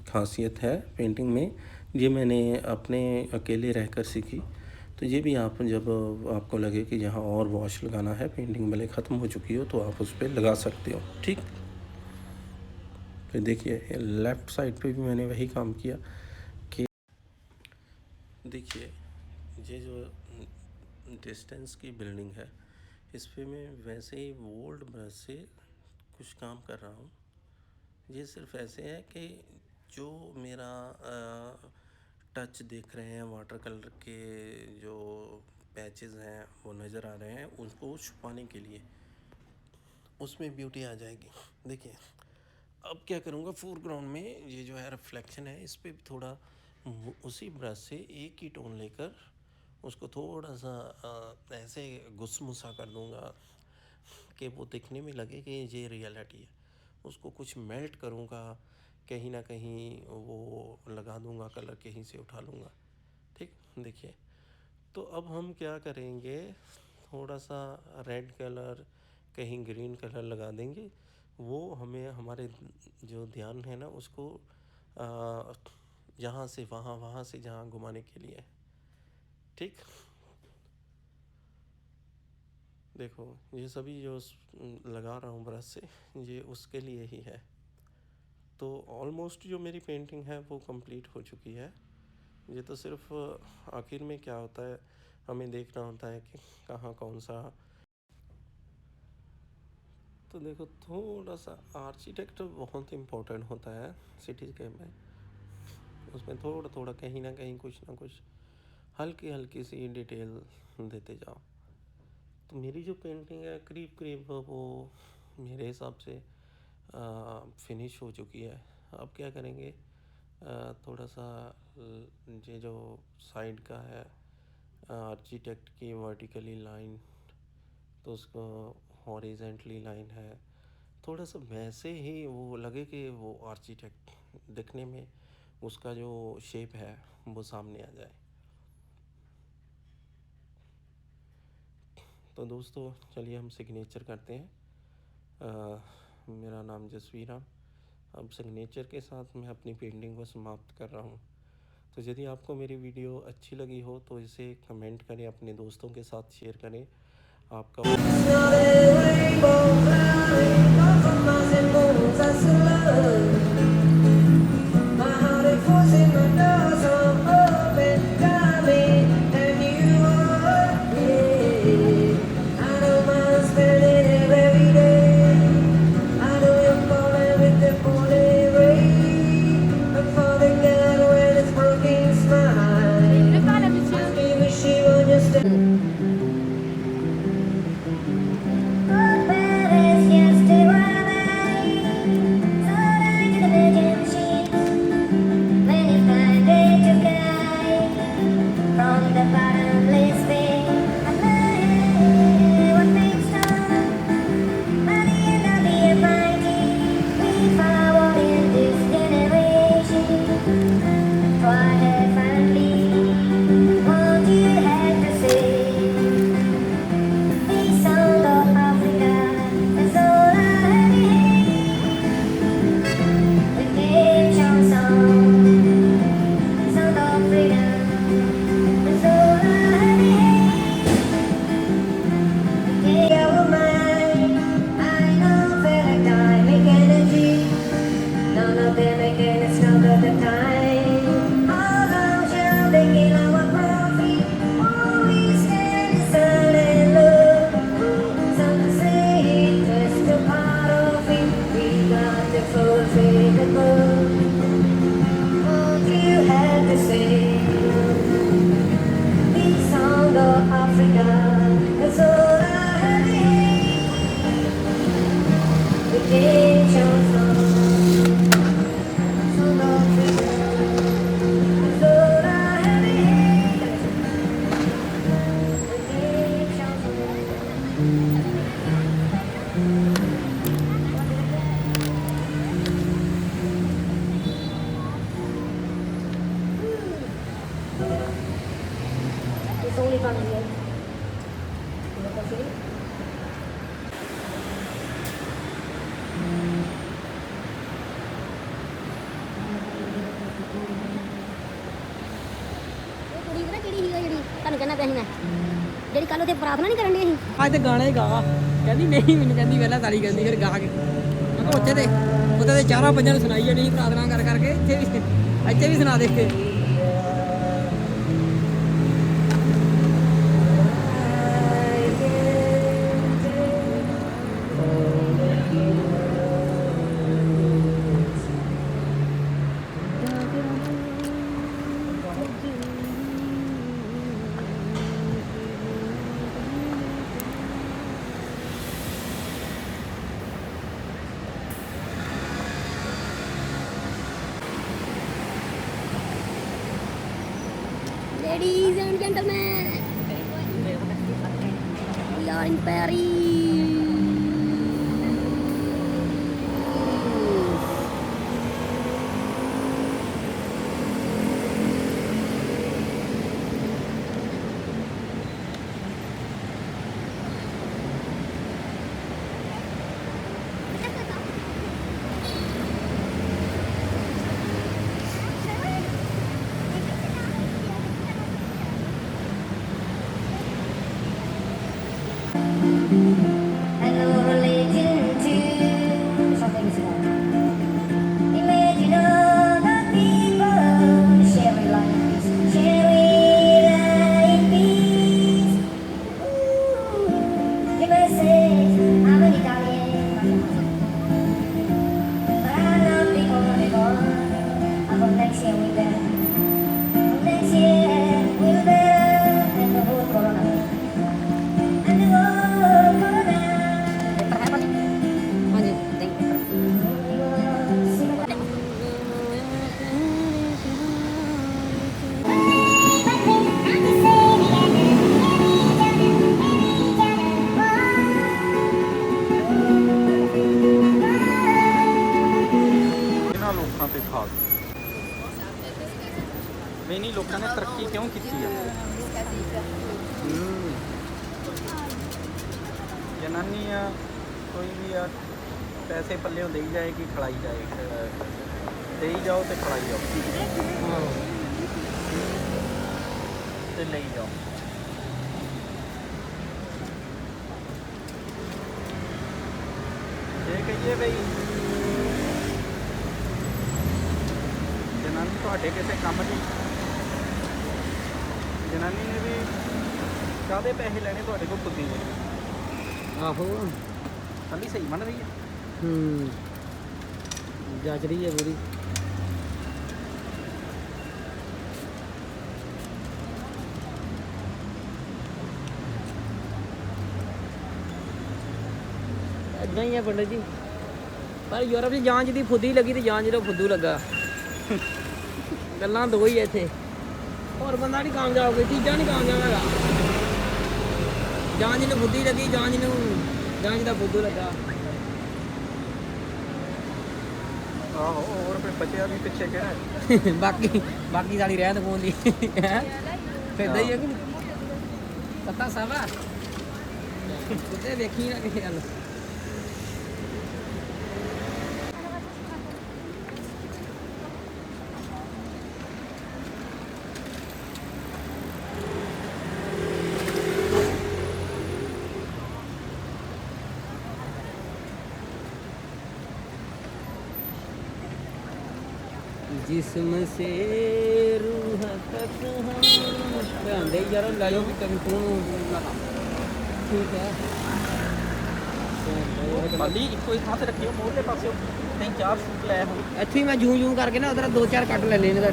खासियत है पेंटिंग में, ये मैंने अपने अकेले रहकर सीखी। तो ये भी आप जब आपको लगे कि यहाँ और वॉश लगाना है, पेंटिंग भले ख़त्म हो चुकी हो, तो आप उस पर लगा सकते हो। ठीक। फिर देखिए लेफ़्ट साइड पे भी मैंने वही काम किया कि देखिए ये जो डिस्टेंस की बिल्डिंग है इस पे मैं वैसे ही वोल्ड ब्रश से कुछ काम कर रहा हूँ। ये सिर्फ ऐसे है कि जो मेरा टच देख रहे हैं वाटर कलर के जो पैचेस हैं वो नज़र आ रहे हैं, उनको छुपाने के लिए उसमें ब्यूटी आ जाएगी। देखिए अब क्या करूँगा, फोरग्राउंड में ये जो है रिफ्लेक्शन है इस पर भी थोड़ा उसी ब्रश से एक ही टोन लेकर उसको थोड़ा सा ऐसे घुसमुसा कर दूँगा कि वो दिखने में लगे कि ये रियलिटी है। उसको कुछ मेल्ट करूँगा, कहीं ना कहीं वो लगा दूँगा, कलर कहीं से उठा लूँगा। ठीक। देखिए तो अब हम क्या करेंगे, थोड़ा सा रेड कलर, कहीं ग्रीन कलर लगा देंगे। वो हमें हमारे जो ध्यान है ना उसको यहाँ से वहाँ, वहाँ से जहाँ घुमाने के लिए। ठीक। देखो ये सभी जो लगा रहा हूँ ब्रश से, ये उसके लिए ही है। तो ऑलमोस्ट जो मेरी पेंटिंग है वो कंप्लीट हो चुकी है। ये तो सिर्फ आखिर में क्या होता है, हमें देखना होता है कि कहाँ कौन सा। तो देखो थोड़ा सा आर्किटेक्ट बहुत इम्पोर्टेंट होता है सिटी के में। उसमें थोड़ा थोड़ा कहीं ना कुछ हल्की हल्की सी डिटेल देते जाओ। तो मेरी जो पेंटिंग है करीब करीब वो मेरे हिसाब से फिनिश हो चुकी है। अब क्या करेंगे, थोड़ा सा ये जो साइड का है आर्किटेक्ट की वर्टिकली लाइन, तो उसको हॉरिजेंटली लाइन है, थोड़ा सा वैसे ही वो लगे कि वो आर्किटेक्ट दिखने में उसका जो शेप है वो सामने आ जाए। तो दोस्तों चलिए हम सिग्नेचर करते हैं। मेरा नाम जसवीर राम। अब सिग्नेचर के साथ मैं अपनी पेंटिंग को समाप्त कर रहा हूँ। तो यदि आपको मेरी वीडियो अच्छी लगी हो तो इसे कमेंट करें, अपने दोस्तों के साथ शेयर करें। आपका ਤੁਹਾਨੂੰ ਕਹਿਣਾ ਪਿਆ ਸੀ ਮੈਂ ਜਿਹੜੀ ਕੱਲ ਉੱਥੇ ਪ੍ਰਾਰਥਨਾ ਨਹੀਂ ਕਰਨ ਦੀ ਅਸੀਂ ਅੱਜ ਤੇ ਗਾਣਾ ਹੀ ਗਾ ਕਹਿੰਦੀ ਨਹੀਂ ਮੈਨੂੰ ਕਹਿੰਦੀ ਪਹਿਲਾਂ ਤਾਲੀ ਕਹਿੰਦੀ ਫਿਰ ਗਾ ਕੇ ਮੈਂ ਕਿਹਾ ਉੱਥੇ ਤੇ ਚਾਰਾਂ ਪੰਜਾਂ ਨੂੰ ਸੁਣਾਈ ਜਾਣੀ ਪ੍ਰਾਰਥਨਾ ਕਰ ਕਰਕੇ ਇੱਥੇ ਵੀ ਸੁਣਾ ਦੇ Ladies and gentlemen, we are in Paris. ਜਨਾਨੀ ਆ ਕੋਈ ਵੀ ਆ ਪੈਸੇ ਪੱਲਿਓਂ ਦੇਈ ਜਾਏਗੀ ਖਿਲਾਈ ਜਾਏ ਦੇਈ ਜਾਓ ਤੇ ਖਿਲਾਈ ਜਾਓ ਤੇ ਲਈ ਜਾਓ। ਜੇ ਕਹੀਏ ਬਈ ਜਨਾਨੀ ਤੁਹਾਡੇ ਕਿਸੇ ਕੰਮ ਦੀ ਜਨਾਨੀ ਨੇ ਵੀ ਕਾਹਦੇ ਪੈਸੇ ਲੈਣੇ ਤੁਹਾਡੇ ਕੋਲ ਪੁੱਤੀ ਨੇ ਆਹੋ ਕੱਲੀ ਸਹੀ ਮੰਨ ਰਹੀ ਹੈ। ਜੱਜ ਰਹੀ ਹੈ ਪੂਰੀ। ਏਦਾਂ ਹੀ ਆ ਪੰਡਤ ਜੀ, ਪਰ ਯੂਰਪ 'ਚ ਜਾਂਚ ਦੀ ਫੁੱਦੀ ਲੱਗੀ ਤੇ ਜਾਂਚ ਦਾ ਫੁੱਦੂ ਲੱਗਾ। ਗੱਲਾਂ ਦੋ ਹੀ ਆ ਇੱਥੇ, ਹੋਰ ਬੰਦਾ ਨਹੀਂ ਕਾਮਯਾਬ, ਕੋਈ ਤੀਜਾ ਨਹੀਂ ਕਾਮਯਾਬ ਹੈਗਾ। ਜਾਂਚ ਨੂੰ ਫੁੱਦੀ ਲੱਗੀ, ਜਾਂਚ ਦਾ ਫੁੱਦੂ ਲੱਗਾ। ਆਹੋ ਹੋਰ ਫਿਰ ਬਚਿਆ ਵੀ ਪਿੱਛੇ ਕਿਹੜਾ ਹੈ। ਬਾਕੀ ਸਾਡੀ ਰਹਿਣ ਦਵਾਉਣ ਦੀ ਹੈ ਫਿਰਦਾ ਹੀ ਹੈ ਕਿ ਪਤਾ ਸਾਵਾ ਕਿਤੇ ਵੇਖੀ ਨਾ ਕਿਸੇ ਗੱਲ। जिस्म से रूह तक हम ध्यान दे यार ले जाओ टेलीफोन ठीक है ਖਾਲੀ ਇੱਕੋ ਹੀ ਥਾਂ ਤੇ ਰੱਖਿਓ ਮੋਹਰਲੇ ਪਾਸੇ ਨਹੀਂ 4 ਸੂਟ ਲੈ ਆਓ। ਇੱਥੇ ਹੀ ਮੈਂ ਜੂੰ ਕਰਕੇ ਨਾ ਉਧਰ 2-4 ਕੱਟ ਲੈ ਲੈਣੇ ਦਾ।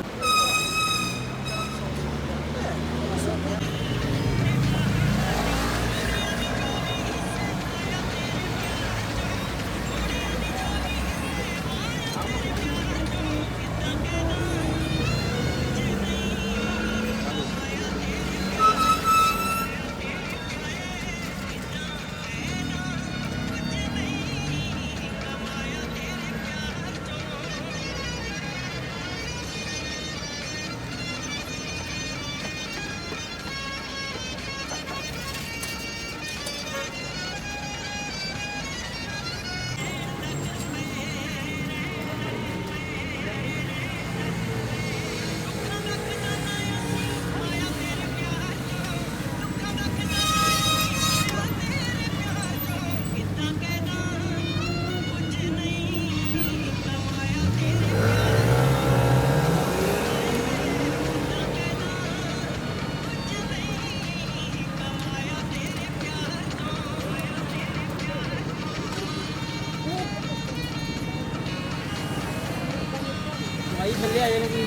भाई थल्ले आ जाने की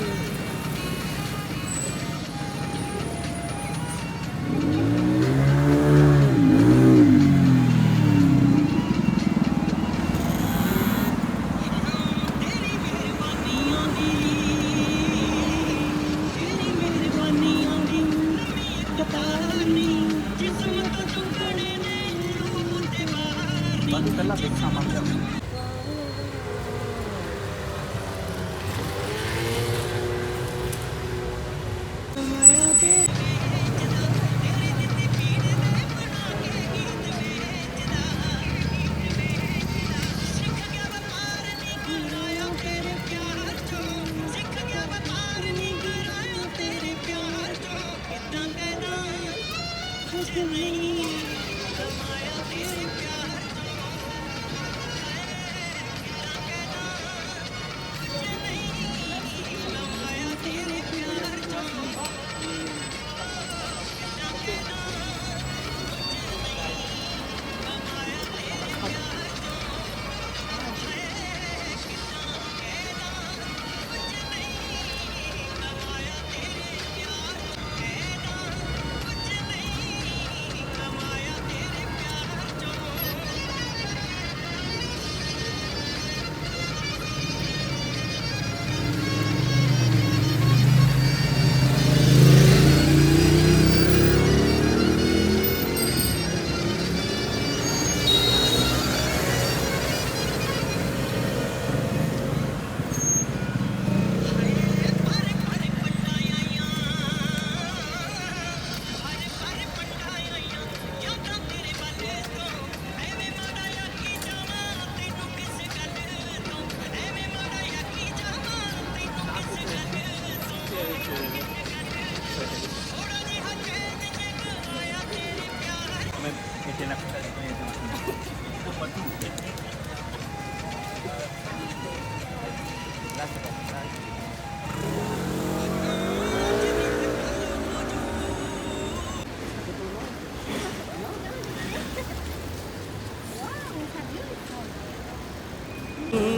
ਪਹਿਲਾਂ ਦੇਖਾਂ ਮੰਨ ਜਾ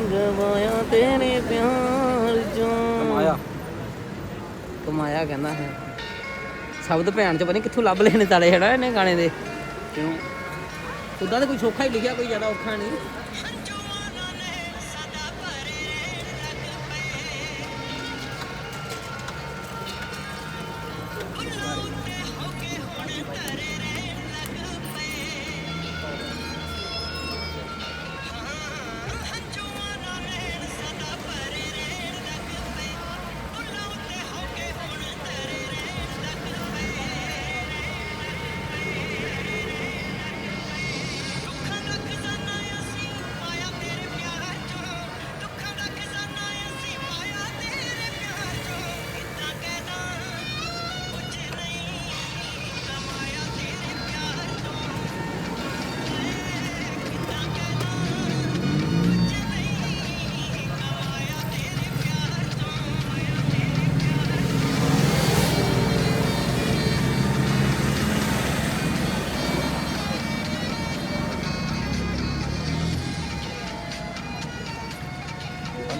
ਗਵਾਇਆ ਤੇਰੇ ਪਿਆਰ ਚੋਂ ਕਮਾਇਆ ਕਹਿੰਦਾ ਹੈ ਸ਼ਬਦ ਭੈਣ ਚ ਪਤਾ ਨਹੀਂ ਕਿੱਥੋਂ ਲੱਭ ਲੈਣੇ ਤਾਲੇ ਹਨਾ ਇਹਨੇ ਗਾਣੇ ਦੇ ਕਿਉਂ ਉਦਾਂ ਤਾਂ ਕੋਈ ਸੌਖਾ ਹੀ ਲਿਖਿਆ ਕੋਈ ਜ਼ਿਆਦਾ ਔਖਾ ਨਹੀਂ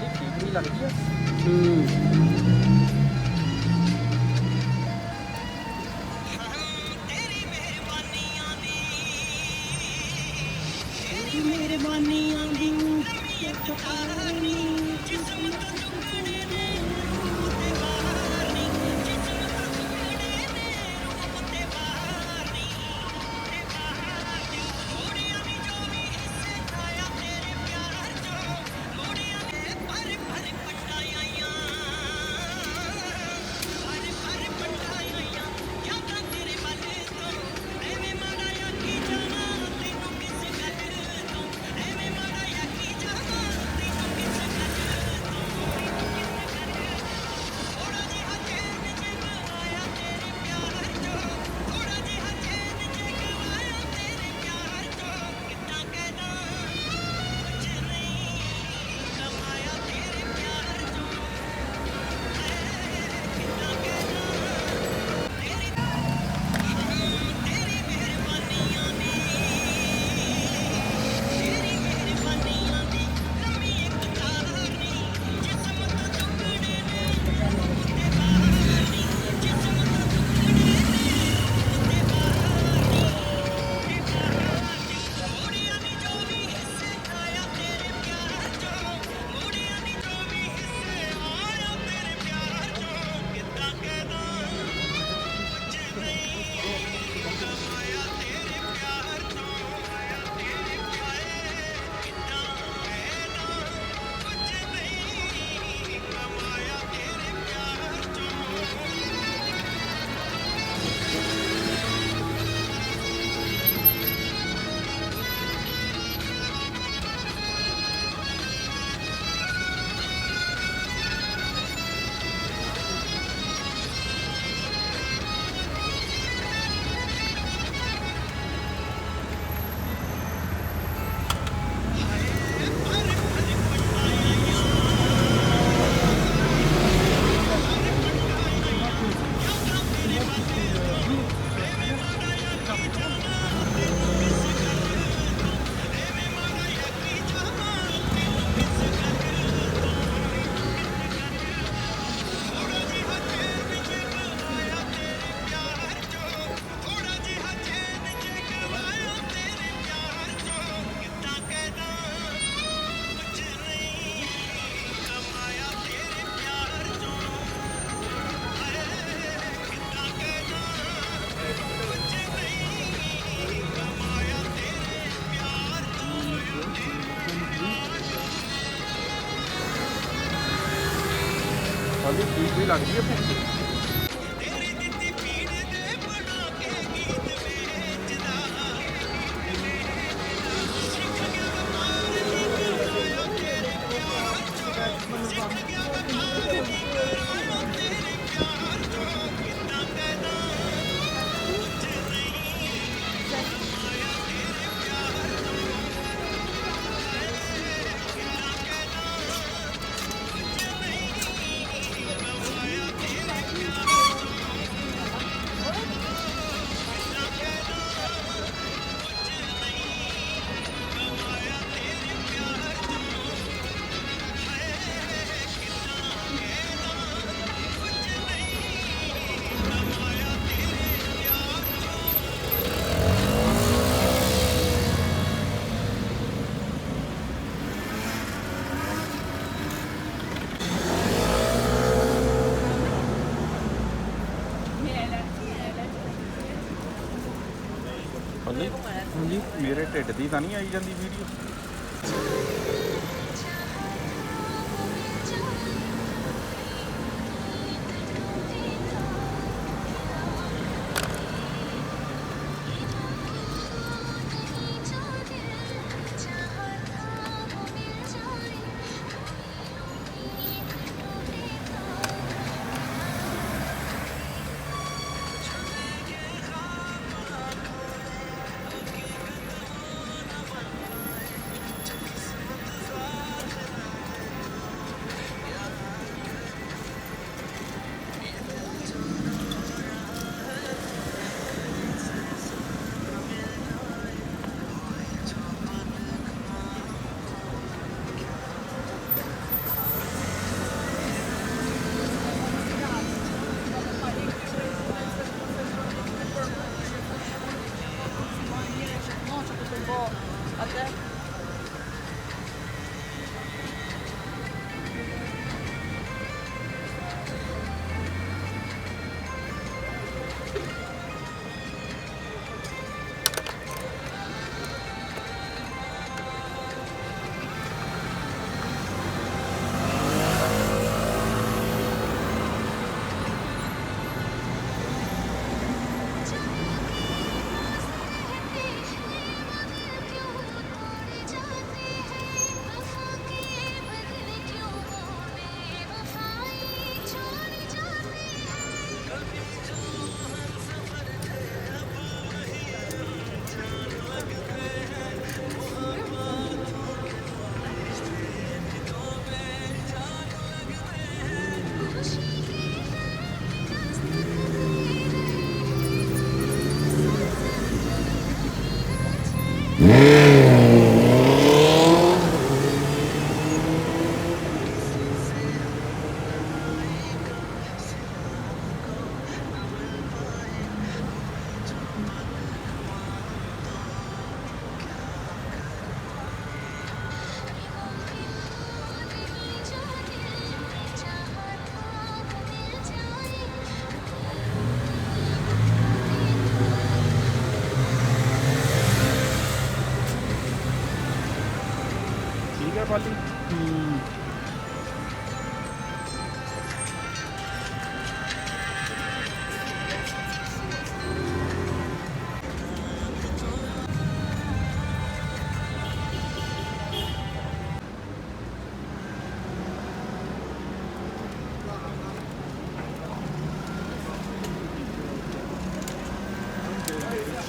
ਠੀਕ ਵੀ ਲੱਗਦੀ ਆ ਹਾਂਜੀ ਠੀਕ ਵੀ ਲੱਗਦੀ ਆ ਭੈਣ ਜੀ ਬੱਲੇ ਹਾਂਜੀ ਮੇਰੇ ਢਿੱਡ ਦੀ ਤਾਂ ਨਹੀਂ ਆਈ ਜਾਂਦੀ ਵੀਡੀਓ। ਠੀਕ ਹੈ ਪਾਲੀ।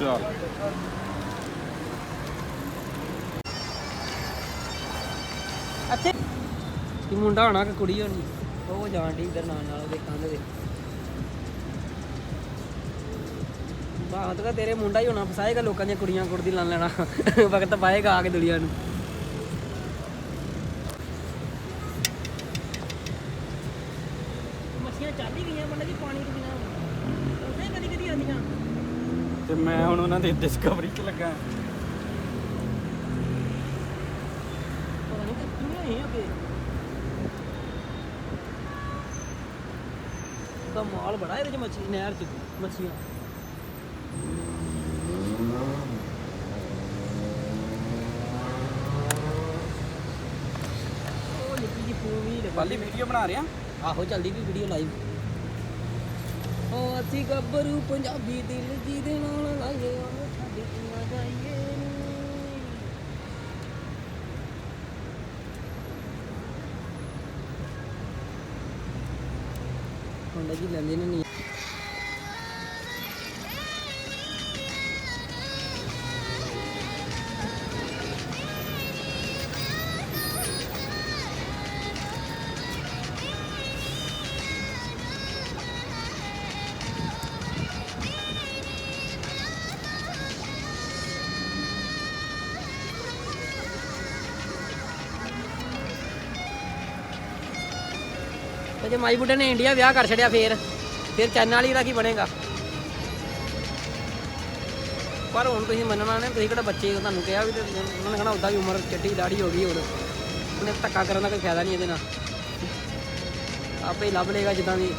ਚੱਲ ਅੱਛੇ ਕੀ ਮੁੰਡਾ ਹੋਣਾ ਕਿ ਕੁੜੀ ਹੋਣੀ? ਉਹ ਜਾਣ ਡਈ ਇੱਧਰ ਨਾਲ ਨਾਲ ਉਹਦੇ ਕੰਧ ਦੇ। ਬਾਤ ਤਾਂ ਤੇਰੇ ਮੁੰਡਾ ਹੀ ਹੋਣਾ, ਫਸਾਏਗਾ ਲੋਕਾਂ ਦੀਆਂ ਕੁੜੀਆਂ ਕੁੜਦੀ ਲਾਂ ਲੈਣਾ ਵਕਤ ਪਾਏਗਾ ਆ ਕੇ ਦੁਨੀਆ ਨੂੰ। ਮੱਛੀਆਂ ਚੱਲ ਹੀ ਗਈਆਂ ਬੰਦੇ ਜੀ ਪਾਣੀ ਤੋਂ ਬਿਨਾਂ ਉੱਥੇ ਕਦੀ ਕਦੀ ਆਉਂਦੀਆਂ। ਤੇ ਮੈਂ ਹੁਣ ਉਹਨਾਂ ਦੀ ਡਿਸਕਵਰੀ 'ਚ ਲੱਗਾ। ਪਤਾ ਨਹੀਂ ਕਿੰਨੀਆਂ ਹੀ ਅੱਗੇ ਦਾ ਮਾਲ ਬੜਾ ਇਹਦੇ ਚ ਮੱਛੀ ਨਹਿਰ ਚ ਮੱਛੀਆਂ। ਉਹ ਨਿੱਕੀ ਜਿਹੀ ਪੂਵੀ ਪਾਲੀ ਵੀਡੀਓ ਬਣਾ ਰਿਹਾ। ਆਹੋ ਚੱਲਦੀ ਵੀ ਵੀਡੀਓ ਲਾਈਵ। ਉਹ ਅਸੀਂ ਗੱਭਰੂ ਪੰਜਾਬੀ ਦਿਲ ਜਿਹਦੇ ਨਾਲ ਲਾਈਏ ਉਹ ਸਾਡੇ ਕਿੰਨਾ ਜਾਈਏ। ਹੁੰਦਾ ਜੀ ਲੈਂਦੇ ਨੇ ਨਹੀਂ। ਤੇ ਜੇ ਮਾਈ ਬੁੱਢੇ ਨੇ ਇੰਡੀਆ ਵਿਆਹ ਕਰ ਛੜਿਆ ਫਿਰ ਚੈਨਲ ਵਾਲੀ ਦਾ ਕੀ ਬਣੇਗਾ? ਪਰ ਹੁਣ ਤੁਸੀਂ ਮੰਨਣਾ ਨੇ, ਤੁਸੀਂ ਕਿਹੜਾ ਬੱਚੇ ਹੋ, ਤੁਹਾਨੂੰ ਕਿਹਾ ਵੀ ਤੇ ਉਹਨਾਂ ਨੇ ਕਹਿਣਾ ਉੱਦਾਂ ਵੀ ਉਮਰ ਚੱਟੀ ਦਾੜੀ ਹੋ ਗਈ ਹੁਣ ਉਹਨੇ ਧੱਕਾ ਕਰਨ ਦਾ ਕੋਈ ਫਾਇਦਾ ਨਹੀਂ ਇਹਦੇ ਨਾਲ, ਆਪੇ ਹੀ ਲੱਭ ਲੇਗਾ ਜਿੱਦਾਂ ਵੀ।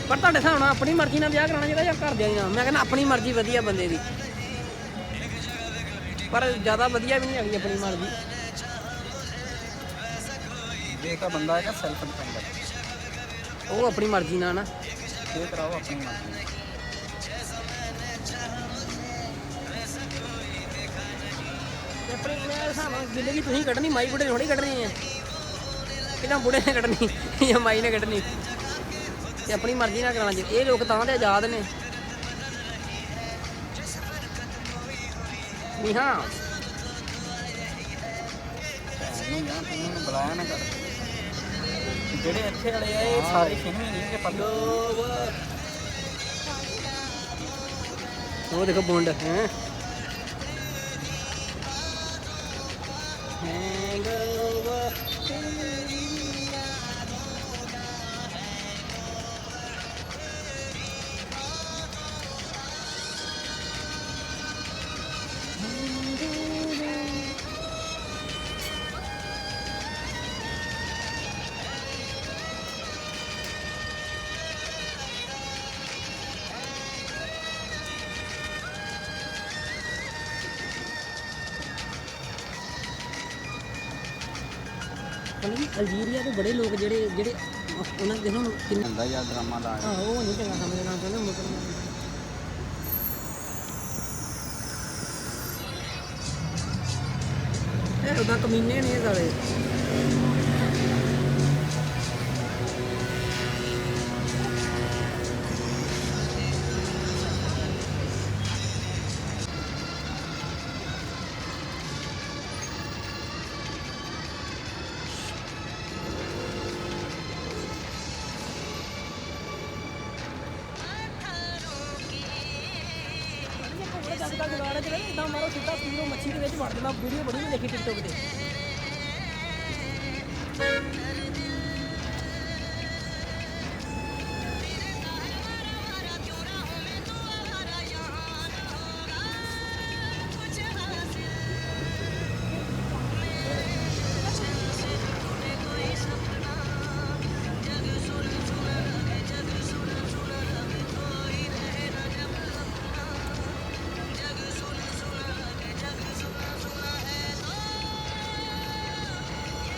ਪਰ ਤੁਹਾਡੇ ਹਿਸਾਬ ਨਾਲ ਆਪਣੀ ਮਰਜ਼ੀ ਨਾਲ ਵਿਆਹ ਕਰਾਉਣਾ ਚਾਹੀਦਾ ਜਾਂ ਘਰਦਿਆਂ ਦੀ ਨਾਲ? ਮੈਂ ਕਹਿੰਦਾ ਆਪਣੀ ਮਰਜ਼ੀ ਵਧੀਆ ਬੰਦੇ ਦੀ, ਪਰ ਜ਼ਿਆਦਾ ਵਧੀਆ ਵੀ ਨਹੀਂ ਹੈਗੀ ਆਪਣੀ ਮਰਜ਼ੀ। ਦੇਖ ਆ ਬੰਦਾ ਹੈਗਾ ਸੈਲਫ ਡਿਪੈਂਡੈਂਟ, ਉਹ ਆਪਣੀ ਮਰਜ਼ੀ ਨਾਲ ਨਾ ਇਹ ਕਰਾਓ ਆਪਣੀ ਮਰਜ਼ੀ ਨਾਲ। ਤੇ ਆਪਣੇ ਹਿਸਾਬ ਨਾਲ ਜ਼ਿੰਦਗੀ ਤੁਸੀਂ ਕੱਢਣੀ, ਮਾਈ ਬੁੱਢੇ ਥੋੜੀ ਕੱਢਣੀ ਹੈ। ਕਿਦਾਂ ਬੁੱਢੇ ਨੇ ਕੱਢਣੀ ਜਾਂ ਮਾਈ ਨੇ ਕੱਢਣੀ? ਤੇ ਆਪਣੀ ਮਰਜ਼ੀ ਨਾਲ ਕਰਾਉਣਾ ਚਾਹੀਦਾ। ਇਹ ਲੋਕ ਤਾਂ ਦੇ ਆਜ਼ਾਦ ਨੇ। ਨਹੀਂ ਹਾਂ ਨਹੀਂ ਯਾਰ ਤੂੰ ਮੈਨੂੰ ਬੁਲਾਇਆ ਨਾ ਕਰ। ਜਿਹੜੇ ਇੱਥੇ ਵਾਲੇ ਆ ਇਹ ਸਾਰੇ ਖਿੰਮੇ ਨਹੀਂ ਕਿ ਪੱਲੋ। ਉਹ ਦੇਖੋ ਬੁੰਡ ਹੈ। ਅਲਜੀਰੀਆ ਦੇ ਬੜੇ ਲੋਕ ਜਿਹੜੇ ਉਹਨਾਂ ਦੇ ਨੂੰ ਕਿੰਨਾ ਹੁੰਦਾ ਯਾਰ ਡਰਾਮਾ ਦਾ ਉਹ ਨਹੀਂ ਚੰਗਾ ਸਮਝਣਾ ਚਾਹੁੰਦੇ ਮੁਸਲਮਾਨ। ਇਹ ਉਹਦਾ ਕਮੀਨੇ ਨੇ ਇਹ ਸਾਲੇ। ਇਦਾਂ ਮਾਰੋ ਸਿੱਧਾ ਪੀਰੋ ਮੱਛੀ ਦੇ ਵਿੱਚ ਵੜ ਦੇਣਾ। ਵੀਡੀਓ ਬੜੀ ਮੈਂ ਦੇਖੀ ਟਿਕਟੋਕ ਤੇ।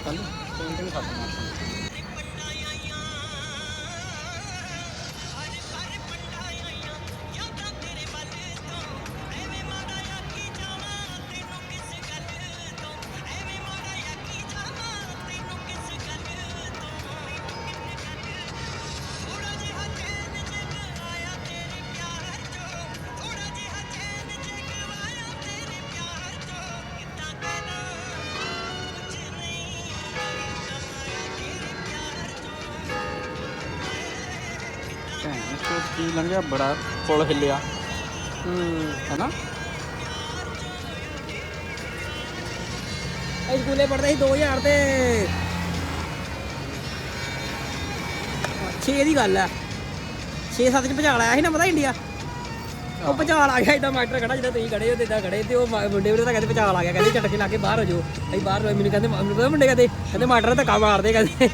ਕੱਲ ਪੇਂਟਿੰਗ ਖਤਮ ਕੀ ਲੰਘਿਆ ਬੜਾ ਪੁਲ ਹਿੱਲਿਆ ਹੈਨਾ। ਅਸੀਂ ਸਕੂਲੇ ਪੜ੍ਹਦੇ ਸੀ 2000 ਤੇ 6 ਦੀ ਗੱਲ ਹੈ। 6-7 ਚ ਭੁਚਾਲ ਆਇਆ ਸੀ ਨਾ, ਪਤਾ ਇੰਡੀਆ। ਉਹ ਭੁਚਾਲ ਆ ਗਿਆ ਇਦਾਂ ਮਾਸਟਰ ਖੜਾ ਜਿੱਦਾਂ ਤੁਸੀਂ ਖੜੇ ਹੋ ਤੇ ਇਦਾਂ ਖੜੇ ਤੇ ਉਹ ਮੁੰਡੇ ਵੀਰੇ ਤਾਂ ਕਹਿੰਦੇ ਭੁਚਾਲ ਆ ਗਿਆ, ਕਹਿੰਦੇ ਝਟਕੇ ਲਾ ਕੇ ਬਾਹਰ ਹੋ ਜਾਓ। ਅਸੀਂ ਬਾਹਰ ਹੋਏ, ਮੈਨੂੰ ਕਹਿੰਦੇ ਮੁੰਡੇ ਕਹਿੰਦੇ ਮਾਸਟਰ ਧੱਕਾ ਮਾਰਦੇ, ਕਹਿੰਦੇ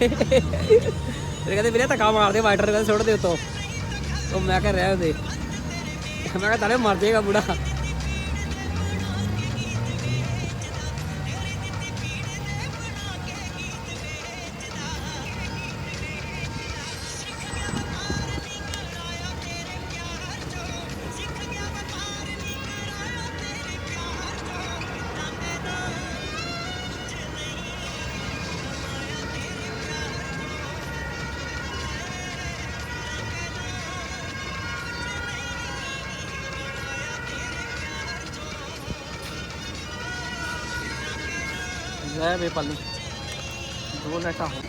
ਵੀਰੇ ਧੱਕਾ ਮਾਰਦੇ ਮਾਸਟਰ, ਕਹਿੰਦੇ ਸੁੱਟ ਦੇ ਉੱਤੋਂ। ਉਹ ਮੈਂ ਕਿਹਾ ਰਹਿ ਉਹਦੇ, ਮੈਂ ਕਿਹਾ ਤਾਲੇ ਮਰ ਜਾਏਗਾ ਬੁੜਾ। ਲੈ ਵੇ ਪੱਲੂ 2 ਲਾਈਟਾਂ ਹੋ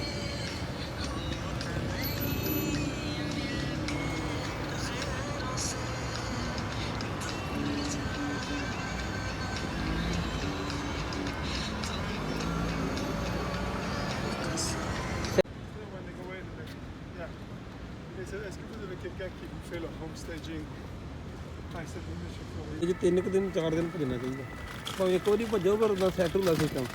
Est-ce que vous avez quelqu'un qui vous fait le homestaging? ਇਹ 3 ਦਿਨ 4 ਦਿਨ ਭੱਜਣਾ ਚਾਹੀਦਾ, ਭਾਵੇਂ ਇੱਕ ਵਾਰੀ ਭੱਜੋ ਪਰ ਉਹਦਾ ਸੈੱਟ ਹੁੰਦਾ ਸਿਸਟਮ।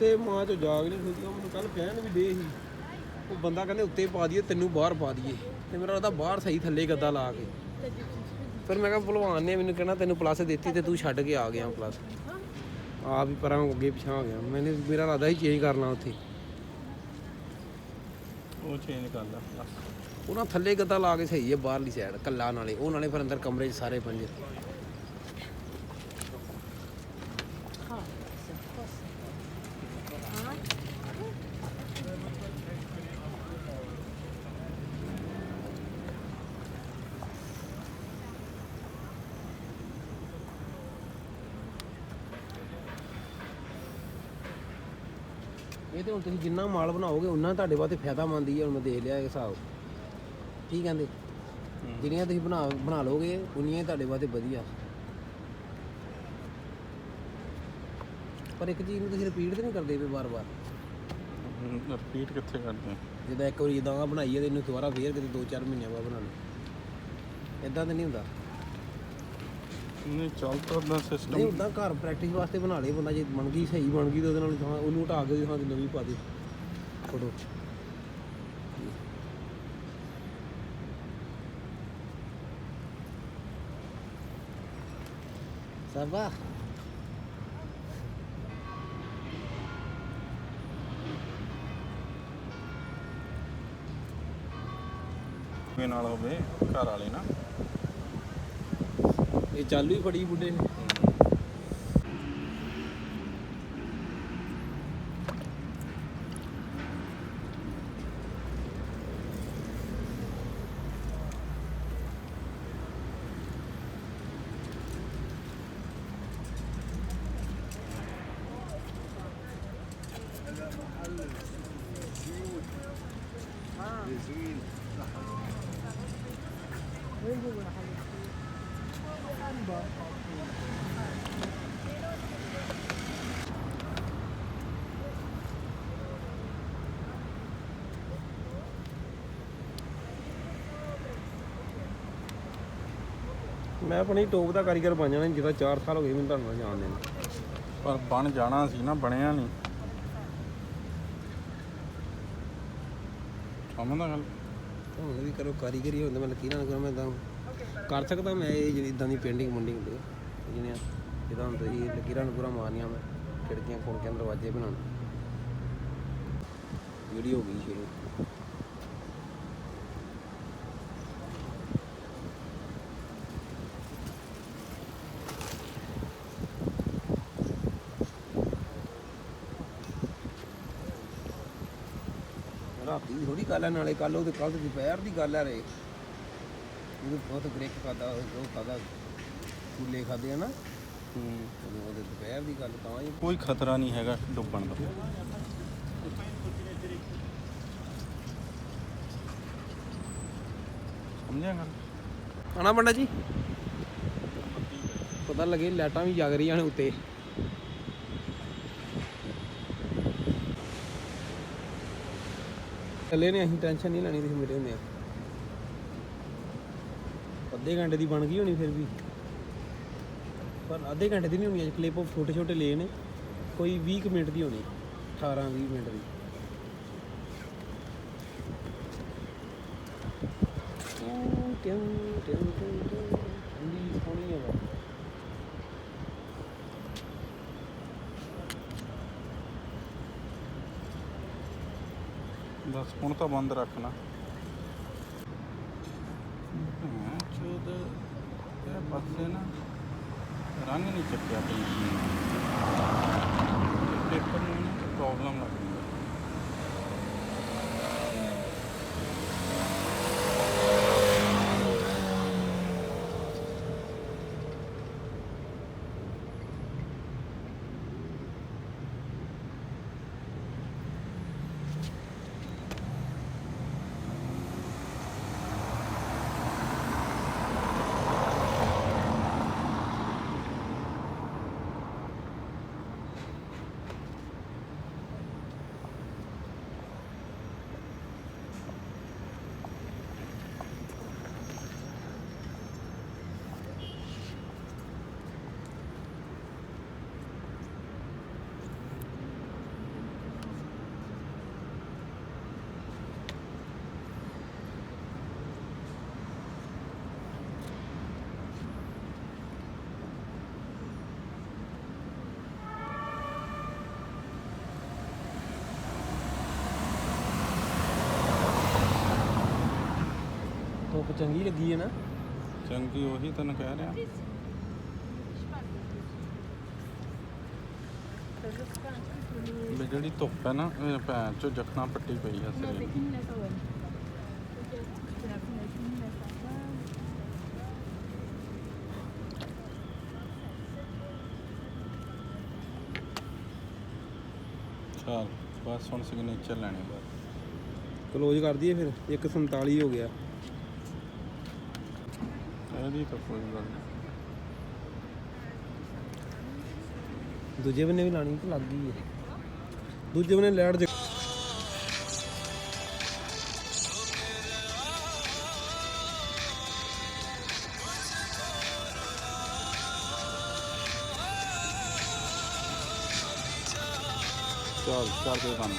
ਉੱਤੇ ਮਾਂ ਚੋਂ ਜਾਗ ਨਹੀਂ ਖੁੱਲਦੀ। ਉਹ ਮੈਨੂੰ ਕੱਲ ਕਹਿਣ ਵੀ ਦੇ ਸੀ ਉਹ ਬੰਦਾ, ਕਹਿੰਦੇ ਉੱਤੇ ਪਾ ਦਈਏ ਤੈਨੂੰ ਬਾਹਰ ਪਾ ਦਈਏ, ਤੇ ਮੇਰਾ ਉਹਦਾ ਬਾਹਰ ਸਹੀ ਥੱਲੇ ਗੱਦਾ ਲਾ ਕੇ। ਫਿਰ ਮੈਂ ਕਿਹਾ ਭਲਵਾਨ ਨੇ ਮੈਨੂੰ ਕਹਿਣਾ ਤੈਨੂੰ ਪਲੱਸ ਦਿੱਤੀ ਤੇ ਤੂੰ ਛੱਡ ਕੇ ਆ ਗਿਆ ਪਲੱਸ, ਆਪ ਹੀ ਪਰਾਂ ਅੱਗੇ ਪਿਛਾਂ ਆ ਗਿਆ। ਮੇਰਾ ਇਰਾਦਾ ਹੀ ਚੇਂਜ ਕਰਨਾ ਉੱਥੇ, ਉਹ ਚੇਂਜ ਕਰ ਲਾ ਪਲੱਸ। ਉਹਨਾਂ ਥੱਲੇ ਗੱਦਾ ਲਾ ਕੇ ਸਹੀ ਹੈ ਬਾਹਰਲੀ ਸਾਈਡ ਕੱਲਾ, ਨਾਲੇ ਉਹ ਨਾਲੇ ਫਿਰ ਅੰਦਰ ਕਮਰੇ 'ਚ ਸਾਰੇ ਪੰਜੇ। ਇਹ ਤੇ ਹੁਣ ਤੁਸੀਂ ਜਿੰਨਾ ਮਾਲ ਬਣਾਓਗੇ ਉਹਨਾਂ ਤੁਹਾਡੇ ਵਾਸਤੇ ਫਾਇਦਾਮੰਦ ਹੀ ਹੈ। ਹੁਣ ਮੈਂ ਦੇਖ ਲਿਆ ਇਹ ਹਿਸਾਬ, ਕੀ ਕਹਿੰਦੇ, ਜਿੰਨੀਆਂ ਤੁਸੀਂ ਬਣਾ ਲਓਗੇ ਉਨੀਆਂ ਹੀ ਤੁਹਾਡੇ ਵਾਸਤੇ ਵਧੀਆ। ਪਰ ਇੱਕ ਚੀਜ਼ ਨੂੰ ਤੁਸੀਂ ਰਿਪੀਟ ਤੇ ਨਹੀਂ ਕਰਦੇ ਪਏ ਵਾਰ-ਵਾਰ। ਰਿਪੀਟ ਕਿੱਥੇ ਕਰਦੇ? ਜਿੱਦਾਂ ਇੱਕ ਵਾਰੀ ਜਿੱਦਾਂ ਬਣਾਈ ਹੈ ਤੇ ਇਹਨੂੰ ਦੁਬਾਰਾ ਫੇਰ ਕਿਤੇ 2-4 ਮਹੀਨਿਆਂ ਬਾਅਦ ਬਣਾ ਲਓ, ਇੱਦਾਂ ਤਾਂ ਨਹੀਂ ਹੁੰਦਾ। ਨਹੀਂ ਚੱਲਦਾ ਉਹਦਾ ਸਿਸਟਮ। ਨਹੀਂ ਉੱਦਾਂ ਘਰ ਪ੍ਰੈਕਟਿਸ ਵਾਸਤੇ ਬਣਾ ਲਏ ਬੰਦਾ, ਜੇ ਬਣ ਗਈ ਸਹੀ ਬਣ ਗਈ ਤਾਂ ਉਹਦੇ ਨਾਲ ਥਾਂ ਉਹਨੂੰ ਹਟਾ ਕੇ ਥਾਂ ਨਵੀਂ ਪਾ ਦੇ ਫੋਟੋ। ਸਭਾ ਕੋਈ ਨਾਲ ਹੋਵੇ ਘਰ ਵਾਲੇ ਨਾ, ਇਹ ਚਾਲੂ ਹੀ ਫੜੀ ਬੁੱਢੇ ਨੇ। ਮੈਂ ਆਪਣੀ ਟੋਪ ਦਾ ਕਾਰੀਗਰ ਬਣ ਜਾਣਾ ਜਿਹਦਾ 4 ਸਾਲ ਹੋ ਗਏ ਮੈਨੂੰ ਤੁਹਾਨੂੰ ਜਾਣਦੇ ਨੇ। ਪਰ ਬਣ ਜਾਣਾ ਸੀ ਨਾ, ਬਣਿਆ ਨਹੀਂ। ਸਮਝਦਾ ਗੱਲ? ਹੁਣ ਵੀ ਕਰੋ ਕਾਰੀਗਰੀ ਹੁੰਦਾ, ਮੈਂ ਲਕੀਰਾਂ ਨਾਲ ਕਰਾਂ, ਮੈਂ ਤਾਂ ਕਰ ਸਕਦਾ। ਮੈਂ ਇਹ ਜਿਹੜੀ ਇਦਾਂ ਦੀ ਪੇਂਟਿੰਗ ਮੁੰਡਿੰਗ ਹੁੰਦੀ ਜਿਹਨੇ ਜਿੱਦਾਂ ਹੁਣ ਤੁਸੀਂ ਲਕੀਰਾਂ ਨੂੰ ਪੂਰਾ ਮਾਰਨੀਆਂ, ਮੈਂ ਖਿੜਕੀਆਂ ਖੁੜਕੀਆਂ ਦਰਵਾਜ਼ੇ ਬਣਾਉਣੇ। ਵੀਡੀਓ ਹੋ ਗਈ ਸ਼ੁਰੂ। ਰਾਤੀ ਦੀ ਥੋੜੀ ਗੱਲ ਹੈ, ਨਾਲੇ ਕੱਲ ਉਹ ਤੇ ਕੱਲ ਦੁਪਹਿਰ ਦੀ ਗੱਲ ਹੈ ਰੇ। ਉਹ ਬਹੁਤ ਬ੍ਰੇਕ ਖਾਦਾ, ਉਹ ਖਾਦਾ ਫੁੱਲੇ ਖਾਦੇ ਆ ਨਾ, ਉਹਦੇ ਦੁਪਹਿਰ ਦੀ ਗੱਲ ਤਾਂ ਹੀ। ਕੋਈ ਖਤਰਾ ਨਹੀਂ ਹੈਗਾ ਡੁੱਬਣ ਦਾ। ਸਮਝਿਆ ਗੱਲ? ਆਣਾ ਪੰਡਾ ਜੀ, ਪਤਾ ਲੱਗੇ ਲਾਈਟਾਂ ਵੀ ਜਗ ਰਹੀਆਂ ਨੇ ਉੱਤੇ। ਚੱਲੇ ਨੇ, ਅਸੀਂ ਟੈਨਸ਼ਨ ਨਹੀਂ ਲੈਣੀ, ਤੁਸੀਂ ਮੇਰੇ ਹੁੰਦੇ ਆ। ਅੱਧੇ ਘੰਟੇ ਦੀ ਬਣ ਗਈ ਹੋਣੀ ਫਿਰ ਵੀ, ਪਰ ਅੱਧੇ ਘੰਟੇ ਦੀ ਨਹੀਂ ਹੋਣੀ। ਅੱਜ ਕਲਿੱਪ ਛੋਟੇ ਛੋਟੇ ਲਏ ਨੇ, ਕੋਈ 20 ਮਿੰਟ ਦੀ ਹੋਣੀ, 18-20 ਮਿੰਟ ਦੀ। ਠੰਡੀ ਸੋਹਣੀ ਹਵਾ। ਬਸ ਹੁਣ ਤਾਂ ਬੰਦ ਰੱਖਣਾ। ਚੋਦ ਇਹ ਪਾਸੇ ਨਾ ਰੰਗ ਨਹੀਂ ਚੱਕਿਆ ਪੇਪਰ ਨੂੰ ਨਾ ਪ੍ਰੋਬਲਮ ਲੱਗਦੀ ਹੈ। ਧੁੱਪ ਚੰਗੀ ਲੱਗੀ ਹੈ ਨਾ। ਚੰਗੀ ਉਹੀ ਤੈਨੂੰ ਕਹਿ ਰਿਹਾ। ਵੀ ਜਿਹੜੀ ਧੁੱਪ ਹੈ ਨਾ ਇਹ ਭੈਣ ਚੋਂ ਜਖਣਾ ਪੱਟੀ ਪਈ ਆ ਸਰੀਰ ਚੱਲ ਬਸ ਹੁਣ ਸਿਗਨੇਚਰ ਲੈਣੇ ਬਸ ਕਲੋਜ਼ ਕਰ ਦਈਏ ਫਿਰ 147 ਹੋ ਗਿਆ। ਇਹਦੀ ਤਾਂ ਕੋਈ ਗੱਲ ਨਹੀਂ। ਦੂਜੇ ਬੰਨੇ ਵੀ ਲਾਣੀ ਤਾਂ ਲੱਗ ਗਈ ਹੈ। ਦੂਜੇ ਬੰਨੇ ਲੈਟ ਦੇ ਚੱਲ ਕਰਦੇ ਕੰਮ।